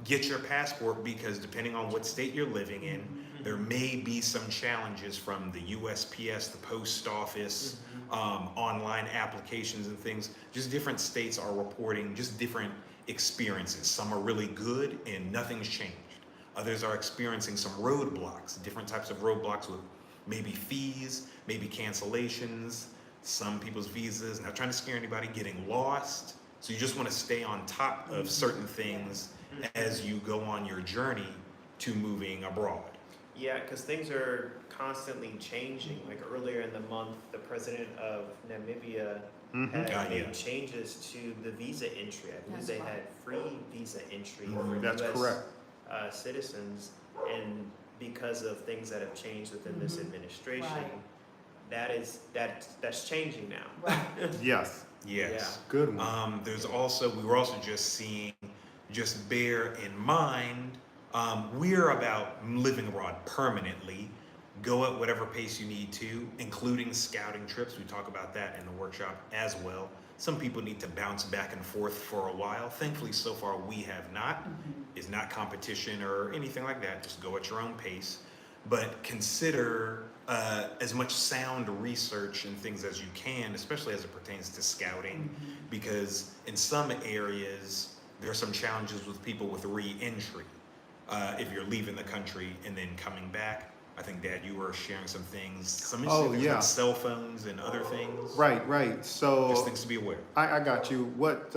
Get your passport, because depending on what state you're living in, there may be some challenges from the USPS, the post office, online applications and things. Just different states are reporting just different experiences. Some are really good and nothing's changed. Others are experiencing some roadblocks, different types of roadblocks with maybe fees, maybe cancellations, some people's visas, not trying to scare anybody, getting lost. So you just want to stay on top of certain things as you go on your journey to moving abroad. Yeah, because things are constantly changing. Like earlier in the month, the president of Namibia had made changes to the visa entry. I believe they had free visa entry for That's US correct. Citizens, and because of things that have changed within this administration, Right. that's changing now. Right. Yes. Yes. Good one. We were also just seeing, just bear in mind, we're about living abroad permanently. Go at whatever pace you need to, including scouting trips. We talk about that in the workshop as well. Some people need to bounce back and forth for a while. Thankfully, so far we have not. It's not competition or anything like that. Just go at your own pace. But consider as much sound research and things as you can, especially as it pertains to scouting, because in some areas, there are some challenges with people with re-entry. If you're leaving the country and then coming back. I think, Dad, you were sharing some things, some interesting things like cell phones and other things. Right. So just things to be aware. I got you. What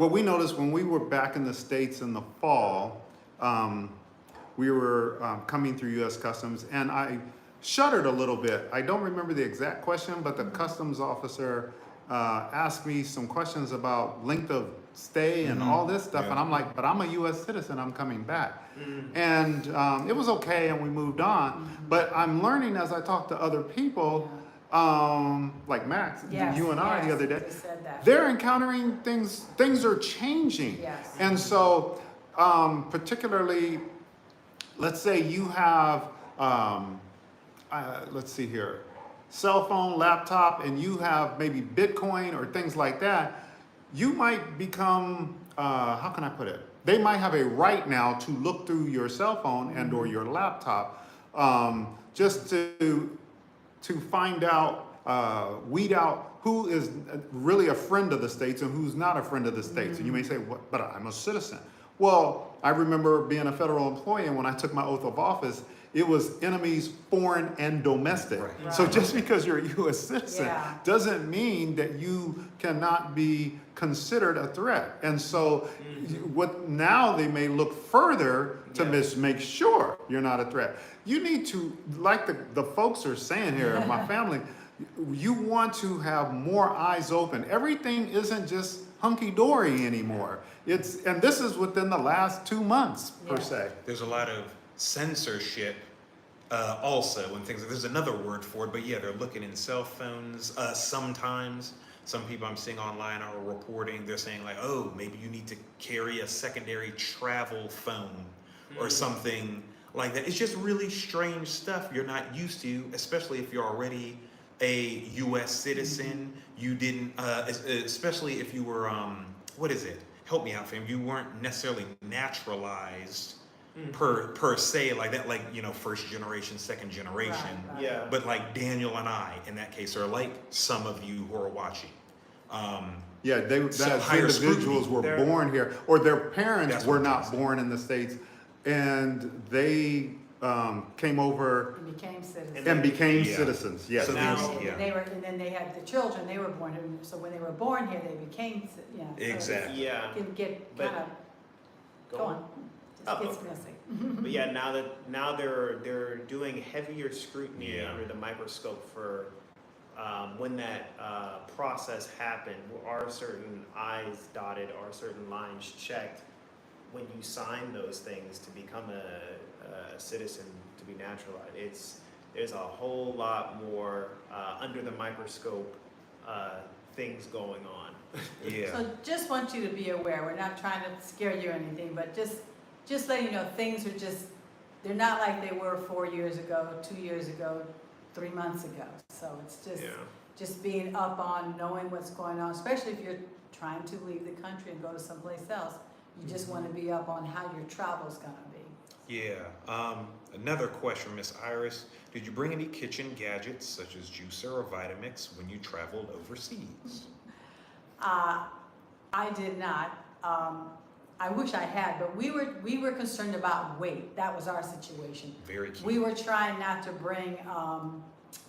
what we noticed when we were back in the States in the fall, we were coming through U.S. Customs, and I shuddered a little bit. I don't remember the exact question, but the customs officer asked me some questions about length of stay and all this stuff, and I'm like, but I'm a U.S. citizen, I'm coming back. And it was okay, and we moved on. But I'm learning as I talk to other people, like Max, Yes, you and I the other day, just said that. they're encountering things are changing. Yes. And so, particularly, let's say you have, let's see here, cell phone, laptop, and you have maybe Bitcoin or things like that, you might become, how can I put it? They might have a right now to look through your cell phone and or your laptop, just to find out, weed out who is really a friend of the states and who's not a friend of the states. And you may say, what, but I'm a citizen. Well, I remember being a federal employee, and when I took my oath of office, it was enemies, foreign and domestic. Right. So just because you're a U.S. citizen Yeah. doesn't mean that you cannot be considered a threat. And so what now they may look further to make sure you're not a threat. You need to, like the folks are saying here, my family, you want to have more eyes open. Everything isn't just hunky-dory anymore. And this is within the last 2 months, per se. There's a lot of censorship also and things. There's another word for it, but yeah, they're looking in cell phones sometimes. Some people I'm seeing online are reporting, they're saying like, oh, maybe you need to carry a secondary travel phone or something like that. It's just really strange stuff you're not used to, especially if you're already a U.S. citizen. You didn't, especially if you were, what is it? Help me out, fam. You weren't necessarily naturalized per se, like that, like, you know, first generation, second generation. Right. Yeah. But like Daniel and I, in that case, are like some of you who are watching. Yeah, those higher individuals were They're- born here, or their parents That's were what I'm not born in the States, and they came over And became citizens. and became Yeah. citizens. Yes. So Now- these- yeah. And then they had the children, they were born here, so when they were born here, they became, so Exactly. Yeah. it can get But- kind of, go on, Oh, it gets okay. messy. But yeah, now they're doing heavier scrutiny under the microscope for when that process happened. Are certain I's dotted? Are certain lines checked? When you sign those things to become a citizen, to be naturalized, there's a whole lot more under the microscope things going on. Yeah. So just want you to be aware, we're not trying to scare you or anything, but just letting you know, things are just, they're not like they were 4 years ago, 2 years ago, 3 months ago. So it's just being up on knowing what's going on, especially if you're trying to leave the country and go to someplace else. You just want to be up on how your travel's going to be. Yeah. Another question, Miss Iris. Did you bring any kitchen gadgets such as juicer or Vitamix when you traveled overseas? I did not. I wish I had, but we were concerned about weight. That was our situation. Very key. We were trying not to bring,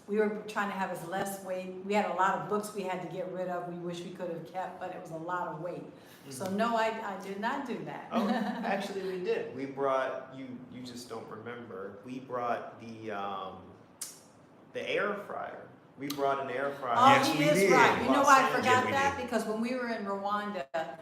we were trying to have as less weight. We had a lot of books we had to get rid of. We wish we could have kept, but it was a lot of weight. So no, I did not do that. Oh, actually, we did. We brought you just don't remember. We brought the air fryer. We brought an air fryer. Oh, Yes, he we is did. right. You know why I Yeah, forgot we that? did. Because when we were in Rwanda, Yeah.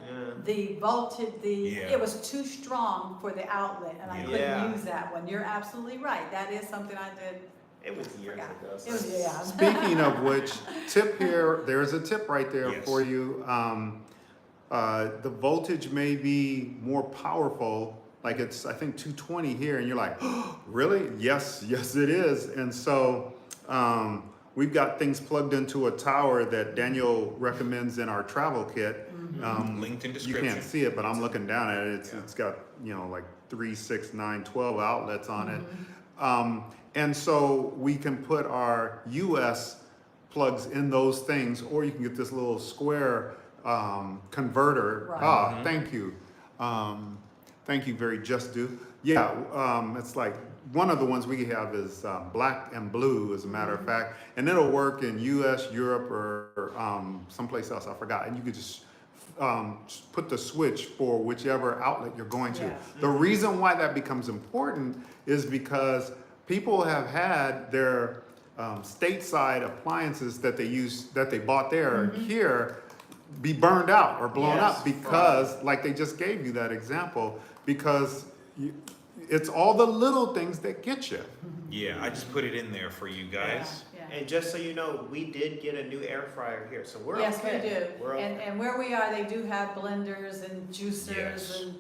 the voltage, Yeah. it was too strong for the outlet, and I Yeah. couldn't Yeah. use that one. You're absolutely right. That is something I did. It was years Forgot. ago. It was, yeah. Speaking of which, tip here, there's a tip right there Yes. for you. The voltage may be more powerful, like it's, I think, 220 here, and you're like, oh, really? Yes, it is. And so we've got things plugged into a tower that Daniel recommends in our travel kit. Linked in You description. can't see it, but I'm looking down at it. It's got, like 3, 6, 9, 12 outlets on it. And so we can put our US plugs in those things, or you can get this little square converter. Right. Thank you. Thank you, very just do. Yeah, it's like one of the ones we have is black and blue, as a matter of fact, and it'll work in US, Europe, or someplace else, I forgot. And you could just put the switch for whichever outlet you're going to. Yeah. The reason why that becomes important is because people have had their stateside appliances that they bought there here be burned out or blown Yes, up because, like they just gave you that example, because it's all the little things that get you. Yeah, I just put it in there for you guys. Yeah. And just so you know, we did get a new air fryer here, so we're Yes, we okay. do. We're okay. And where we are, they do have blenders and juicers Yes. and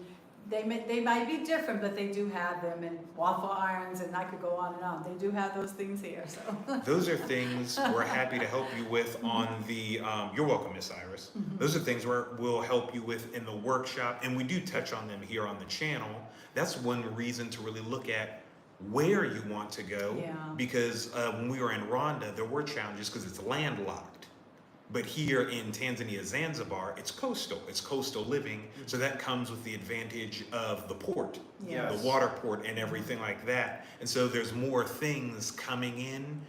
they might be different, but they do have them, and waffle irons, and I could go on and on. They do have those things here, so. Those are things we're happy to help you with on the, you're welcome, Miss Iris. Those are things we'll help you with in the workshop, and we do touch on them here on the channel. That's one reason to really look at where you want to go. Yeah. Because when we were in Rwanda, there were challenges because it's landlocked. But here in Tanzania, Zanzibar, it's coastal living. So that comes with the advantage of the port, Yes. the water port and everything like that. And so there's more things coming in.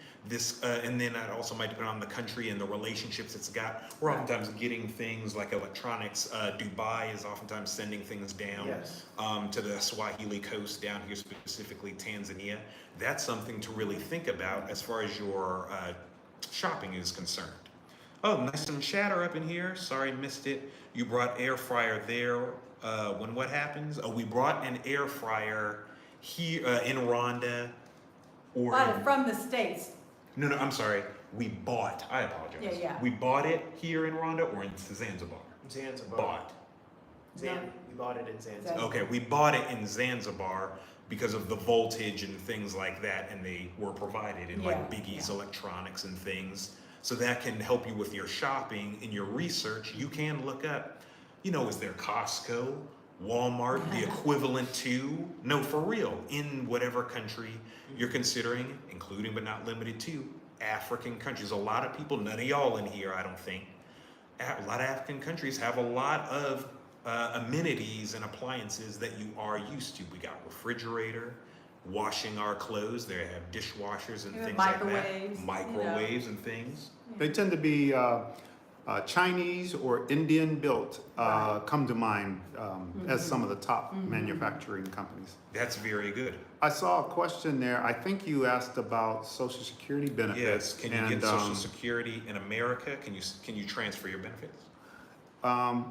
And then that also might depend on the country and the relationships it's got. We're oftentimes getting things like electronics. Dubai is oftentimes sending things down Yes. to the Swahili coast down here, specifically Tanzania. That's something to really think about as far as your shopping is concerned. Oh, nice some chatter up in here. Sorry, missed it. You brought air fryer there. When what happens? Oh, we brought an air fryer here in Rwanda. Or But from the States, no, I'm sorry. We bought. I apologize. Yeah. We bought it here in Rwanda or in Zanzibar. Zanzibar. Bought. We bought it in Zanzibar. Okay, we bought it in Zanzibar because of the voltage and things like that, and they were provided in like Yeah, Biggie's yeah. electronics and things. So that can help you with your shopping and your research. You can look up, is there Costco, Walmart, the equivalent to, no, for real, in whatever country you're considering, including but not limited to African countries. A lot of people, none of y'all in here, I don't think, a lot of African countries have a lot of amenities and appliances that you are used to. We got refrigerator, washing our clothes. They have dishwashers and Even things microwaves, like that. Microwaves and things. They tend to be Chinese or Indian built, Right. come to mind as some of the top manufacturing companies. That's very good. I saw a question there. I think you asked about Social Security benefits. Yes. Can you and, get Social Security in America? Can you transfer your benefits?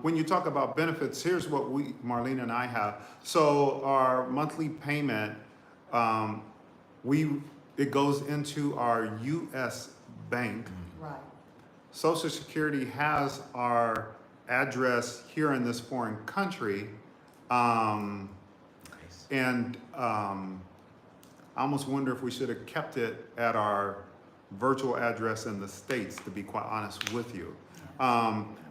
when you talk about benefits, here's what Marlene and I have. So our monthly payment, it goes into our U.S. bank. right. Social Security has our address here in this foreign country. Nice. And I almost wonder if we should have kept it at our virtual address in the States, to be quite honest with you.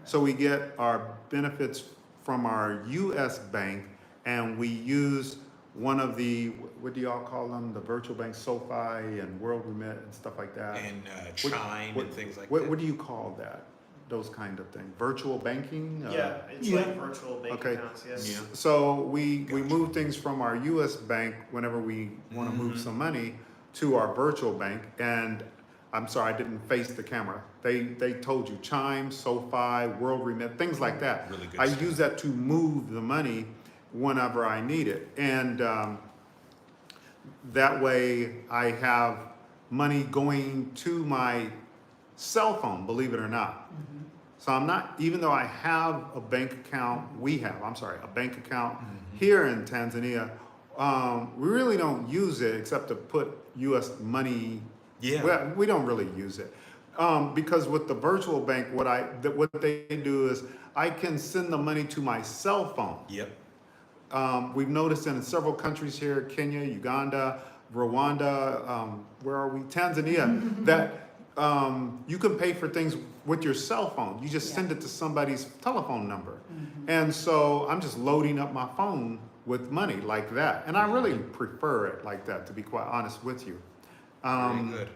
So we get our benefits from our U.S. bank, and we use one of the, what do y'all call them? The virtual banks, SoFi and World Remit and stuff like that. And Chime and things like What that. do you call that? Those kind of things? Virtual banking? Yeah, it's Yeah. like virtual bank Okay. accounts, yes. Yeah. So we Gotcha. move things from our U.S. bank whenever we want to move some money to our virtual bank. And I'm sorry, I didn't face the camera. They told you Chime, SoFi, World Remit, things like that. Really good I stuff. use that to move the money whenever I need it. And that way I have money going to my cell phone, believe it or not. So I'm not, even though I have a bank account, a bank account here in Tanzania, we really don't use it except to put U.S. money. Yeah. We don't really use it. Because with the virtual bank, what they do is I can send the money to my cell phone. Yep. We've noticed in several countries here, Kenya, Uganda, Rwanda, where are we? Tanzania, that you can pay for things with your cell phone. You just send it to somebody's telephone number. And so I'm just loading up my phone with money like that. And I really prefer it like that, to be quite honest with you. Very good.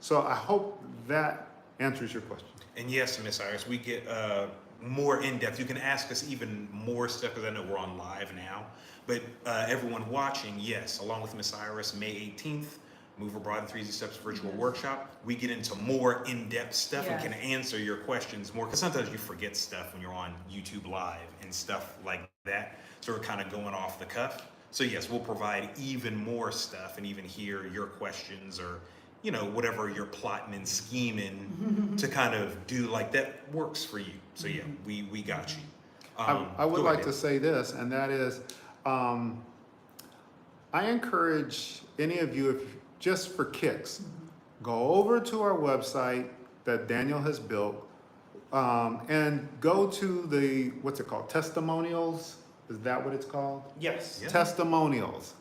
So I hope that answers your question. And yes, Miss Iris, we get more in depth. You can ask us even more stuff because I know we're on live now. But everyone watching, yes, along with Miss Iris, May 18th, Move Abroad in 3 Easy Steps virtual workshop, we get into more in-depth stuff and can answer your questions more. Because sometimes you forget stuff when you're on YouTube Live and stuff like that. So we're kind of going off the cuff. So yes, we'll provide even more stuff and even hear your questions or, you know, whatever you're plotting and scheming to kind of do, like that works for you. So yeah, we got you. I would like to say this, and that is, I encourage any of you, if just for kicks, go over to our website that Daniel has built, and go to the, what's it called, testimonials? Is that what it's called? Yes. Yeah. Testimonials.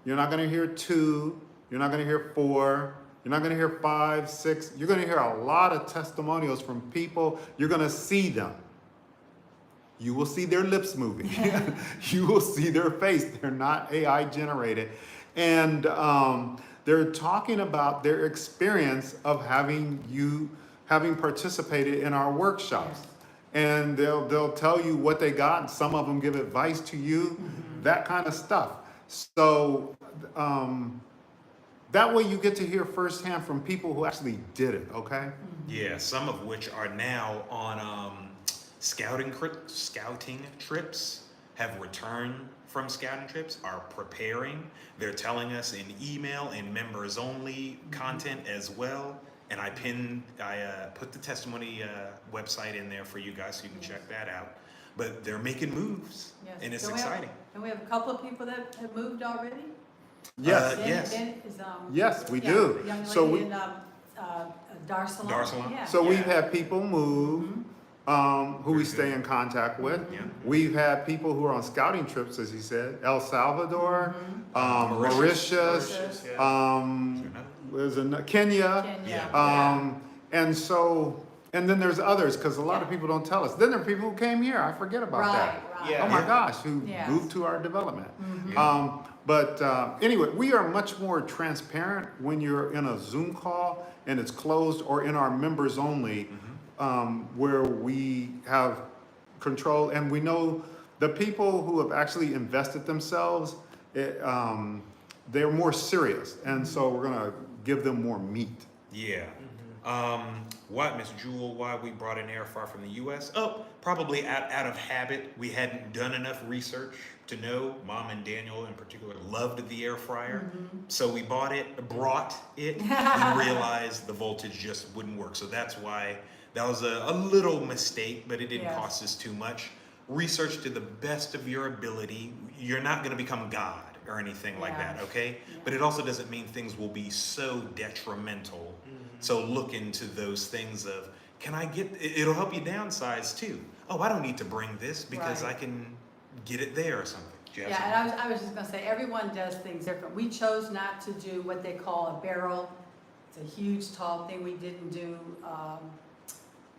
You're not gonna hear 2, you're not gonna hear 4, you're not gonna hear 5, 6, you're gonna hear a lot of testimonials from people, you're gonna see them. You will see their lips moving. You will see their face. They're not AI generated. And they're talking about their experience of having participated in our workshops. And they'll tell you what they got, and some of them give advice to you, that kind of stuff. So that way you get to hear firsthand from people who actually did it, okay? Yeah, some of which are now on scouting trips, have returned from scouting trips, are preparing. They're telling us in email and members only content as well. And I put the testimony website in there for you guys so you can check that out. But they're making moves, and it's exciting. And we have a couple of people that have moved already? Yes. Yes, we do. A young So lady in Dar es Salaam. Dar es Salaam. Yeah. So we've had people move, who we stay in contact with. Yeah. We've had people who are on scouting trips, as he said, El Salvador, Mauritius, there's Kenya. And so, and then there's others, because a lot of people don't tell us. Then there are people who came here, I forget about that. Right. Yeah. Oh my gosh, who Yes. moved to our development. But anyway, we are much more transparent when you're in a Zoom call and it's closed, or in our members only, where we have control, and we know the people who have actually invested themselves, they're more serious, and so we're gonna give them more meat. Yeah. What, Miss Jewel, why we brought an air fryer from the US? Oh, probably out of habit. We hadn't done enough research to know. Mom and Daniel in particular loved the air fryer. So we brought it, and realized the voltage just wouldn't work. So that's why that was a little mistake, but it didn't cost us too much. Research to the best of your ability. You're not gonna become God or anything like that, okay? But it also doesn't mean things will be so detrimental. So look into those things of, can I get, it'll help you downsize too. Oh, I don't need to bring this because I can get it there or something. Yeah, and I was just gonna say, everyone does things different. We chose not to do what they call a barrel. It's a huge, tall thing. We didn't do,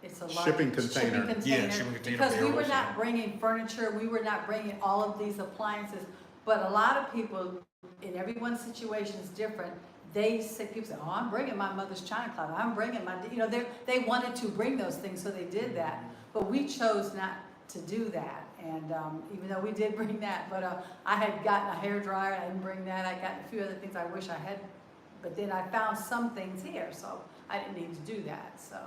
it's a large Shipping container. Yeah, shipping container Because we were barrels, not bringing furniture, we were not bringing all of these appliances. But a lot of people, in everyone's situation is different. People say, oh, I'm bringing my mother's china closet. I'm bringing my, they wanted to bring those things, so they did that. But we chose not to do that. And even though we did bring that, but I had gotten a hairdryer, I didn't bring that. I got a few other things I wish I had, but then I found some things here, so I didn't need to do that. So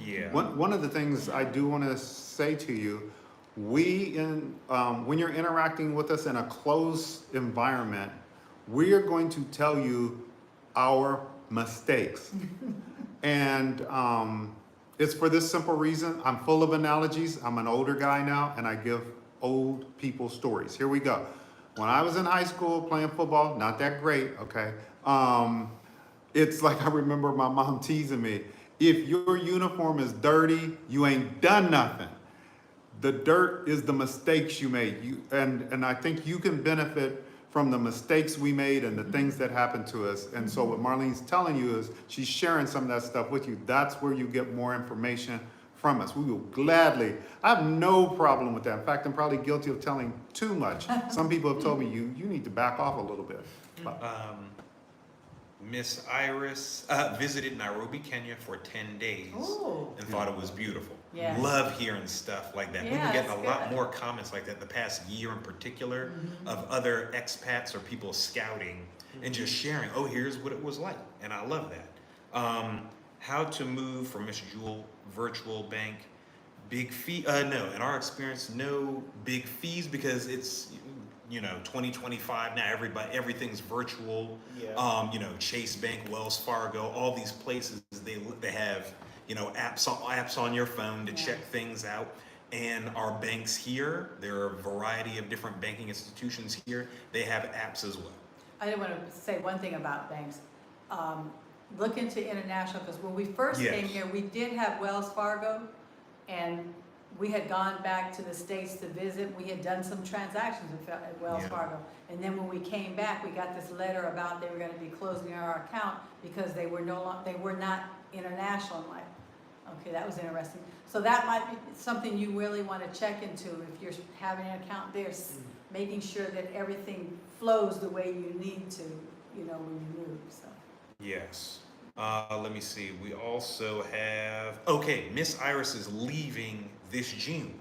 yeah. One of the things I do want to say to you, when you're interacting with us in a closed environment, we are going to tell you our mistakes. And it's for this simple reason. I'm full of analogies. I'm an older guy now, and I give old people stories. Here we go. When I was in high school playing football, not that great, okay? It's like I remember my mom teasing me, if your uniform is dirty, you ain't done nothing. The dirt is the mistakes you made. And I think you can benefit from the mistakes we made and the things that happened to us. And so what Marlene's telling you is she's sharing some of that stuff with you. That's where you get more information from us. We will gladly, I have no problem with that. In fact, I'm probably guilty of telling too much. Some people have told me, you need to back off a little bit. Miss Iris visited Nairobi, Kenya for 10 days and thought it was beautiful. Yes. Love hearing stuff like that. We've Yeah, been getting a it's lot good. more comments like that the past year in particular Mhm. of other expats or people scouting and just sharing, oh, here's what it was like. And I love that. How to move from Miss Jewel, virtual bank, big fee, no, in our experience, no big fees because it's, 2025 now, everything's virtual. Yeah. Chase Bank, Wells Fargo, all these places, they have, apps on your phone to Yeah. check things out. And our banks here, there are a variety of different banking institutions here. They have apps as well. I did want to say one thing about banks. Look into international, because when we first came Yes. here, we did have Wells Fargo, and we had gone back to the States to visit. We had done some transactions at Wells Yeah. Fargo. And then when we came back, we got this letter about they were going to be closing our account because they were they were not international. I'm like, okay, that was interesting. So that might be something you really want to check into if you're having an account there, making sure that everything flows the way you need to, when you move, so. Yes. Let me see. We also have, Miss Iris is leaving this June.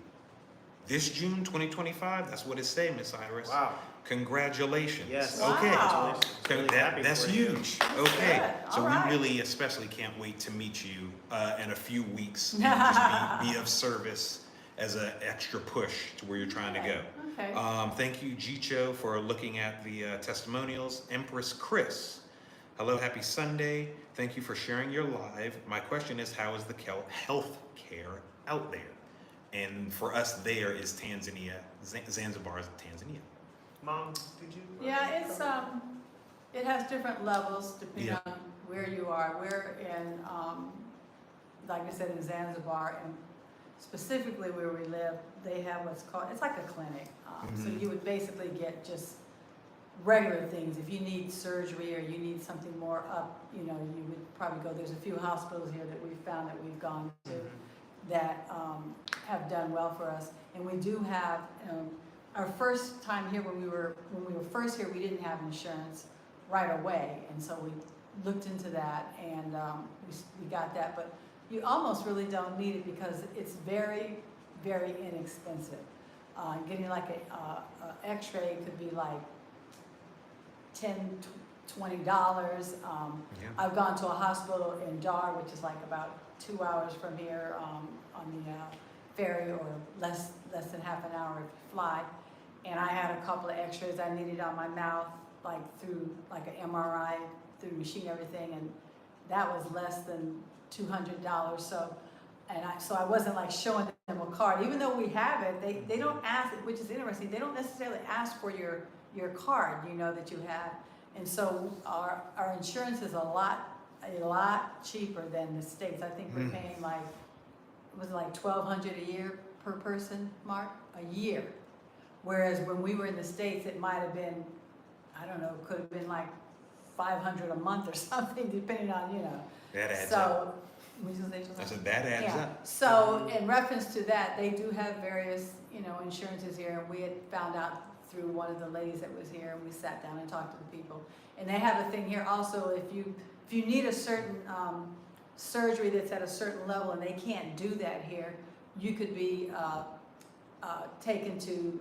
This June 2025, that's what it say, Miss Iris. Wow. Congratulations. Yes. Okay. Wow. Really happy That's for you. huge. Okay. Good. So All right. we really especially can't wait to meet you in a few weeks and just be of service as an extra push to where you're trying to go. Okay. Thank you, Jicho, for looking at the testimonials. Empress Chris, hello, happy Sunday. Thank you for sharing your live. My question is, how is the health care out there? And for us, there is Tanzania. Zanzibar is Tanzania. Mom, did you? Yeah, it has different levels depending Yeah. on where you are. We're in, like I said, in Zanzibar, and specifically where we live, they have what's called, it's like a clinic. So Mhm. you would basically get just regular things. If you need surgery or you need something more up, you would probably go. There's a few hospitals here that we've found that we've gone to that have done well for us. And we do have, our first time here, when we were first here, we didn't have insurance right away, and so we looked into that, and we got that. But you almost really don't need it because it's very, very inexpensive. Getting like a X-ray could be like $10, $20. Yeah. I've gone to a hospital in Dar, which is like about 2 hours from here, on the ferry, or less than half an hour if you fly. And I had a couple of X-rays I needed on my mouth, like through like an MRI, through machine, everything, and that was less than $200. So I wasn't like showing them a card, even though we have it. They don't ask, which is interesting. They don't necessarily ask for your card, that you have. And so our insurance is a lot cheaper than the States. I think we're paying was it like $1,200 a year per person, Mark? A year. Whereas when we were in the States, it might have been, I don't know, could have been like $500 a month or something, depending on, That adds So, up. would you say I said that adds yeah. up. So in reference to that, they do have various, insurances here, and we had found out through one of the ladies that was here, and we sat down and talked to the people. And they have a thing here also, if you need a certain surgery that's at a certain level and they can't do that here, you could be taken to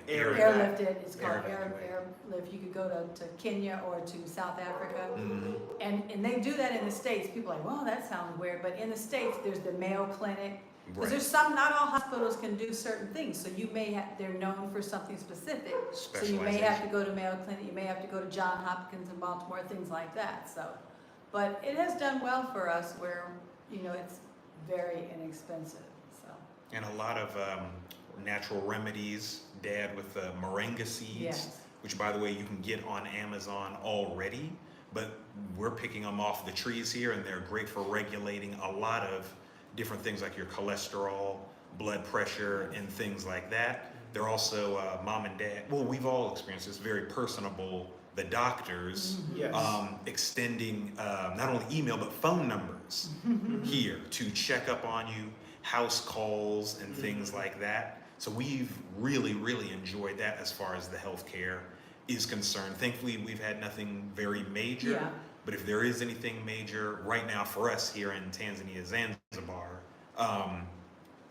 airlifted. It's called airlift. You could go to Kenya or to South Africa. Mhm. And they do that in the States. People are like, well, that sounds weird. But in the States, there's the Mayo Clinic. Because there's not all hospitals can do certain things. So you may have, they're known for something specific. So you may have to go to Mayo Clinic, you may have to go to Johns Hopkins in Baltimore, things like that. So, but it has done well for us where, it's very inexpensive, so. And a lot of natural remedies, Dad, with moringa seeds, Yes. which, by the way, you can get on Amazon already, but we're picking them off the trees here, and they're great for regulating a lot of different things like your cholesterol, blood pressure, and things like that. They're also, Mom and Dad, well, we've all experienced this, very personable, the doctors Yes. extending not only email, but phone numbers here to check up on you, house calls, and things like that. So we've really, really enjoyed that as far as the healthcare is concerned. Thankfully, we've had nothing very major. Yeah. But if there is anything major right now for us here in Tanzania, Zanzibar,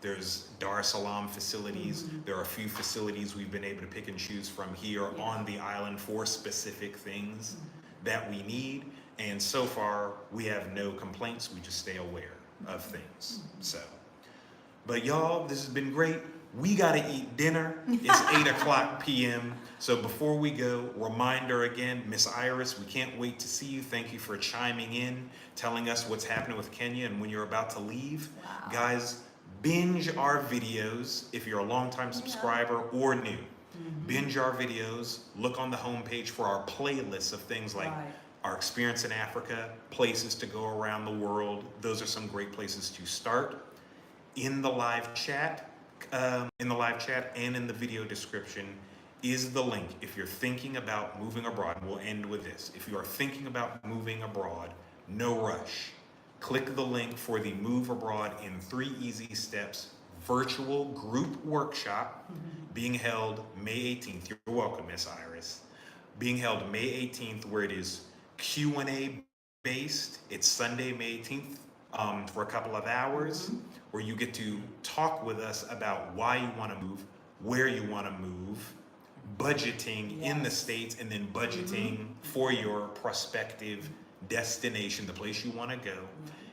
There's Dar es Salaam facilities. Mhm. There are a few facilities we've been able to pick and choose from here Yeah. on the island for specific things that we need. And so far, we have no complaints. We just stay aware of things. So, but y'all, this has been great. We gotta eat dinner. It's 8 p.m. So before we go, reminder again, Miss Iris, we can't wait to see you. Thank you for chiming in, telling us what's happening with Kenya and when you're about to leave. Wow. Guys, binge our videos if you're a longtime subscriber or new. Binge our videos. Look on the homepage for our playlists of things like Right. our experience in Africa, places to go around the world. Those are some great places to start. In the live chat, and in the video description is the link. If you're thinking about moving abroad, we'll end with this. If you are thinking about moving abroad, no rush. Click the link for the Move Abroad in 3 Easy Steps virtual group workshop being held May 18th. You're welcome, Miss Iris. Being held May 18th, where it is Q&A based. It's Sunday, May 18th, for a couple of hours, where you get to talk with us about why you want to move, where you want to move, budgeting in the States, and then budgeting for your prospective destination, the place you want to go,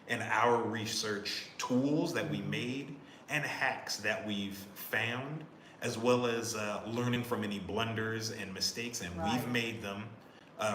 and our research tools that we made and hacks that we've found, as well as learning from any blunders and mistakes, and we've made them,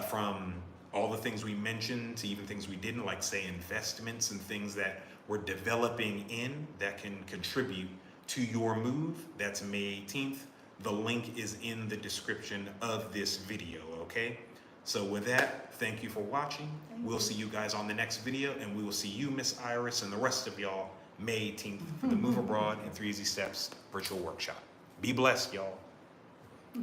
from all the things we mentioned to even things we didn't, like say investments and things that we're developing in that can contribute to your move. That's May 18th. The link is in the description of this video, okay? So with that, thank you for watching. We'll see you guys on the next video, and we will see you, Miss Iris, and the rest of y'all May 18th for the Move Abroad in 3 Easy Steps virtual workshop. Be blessed, y'all.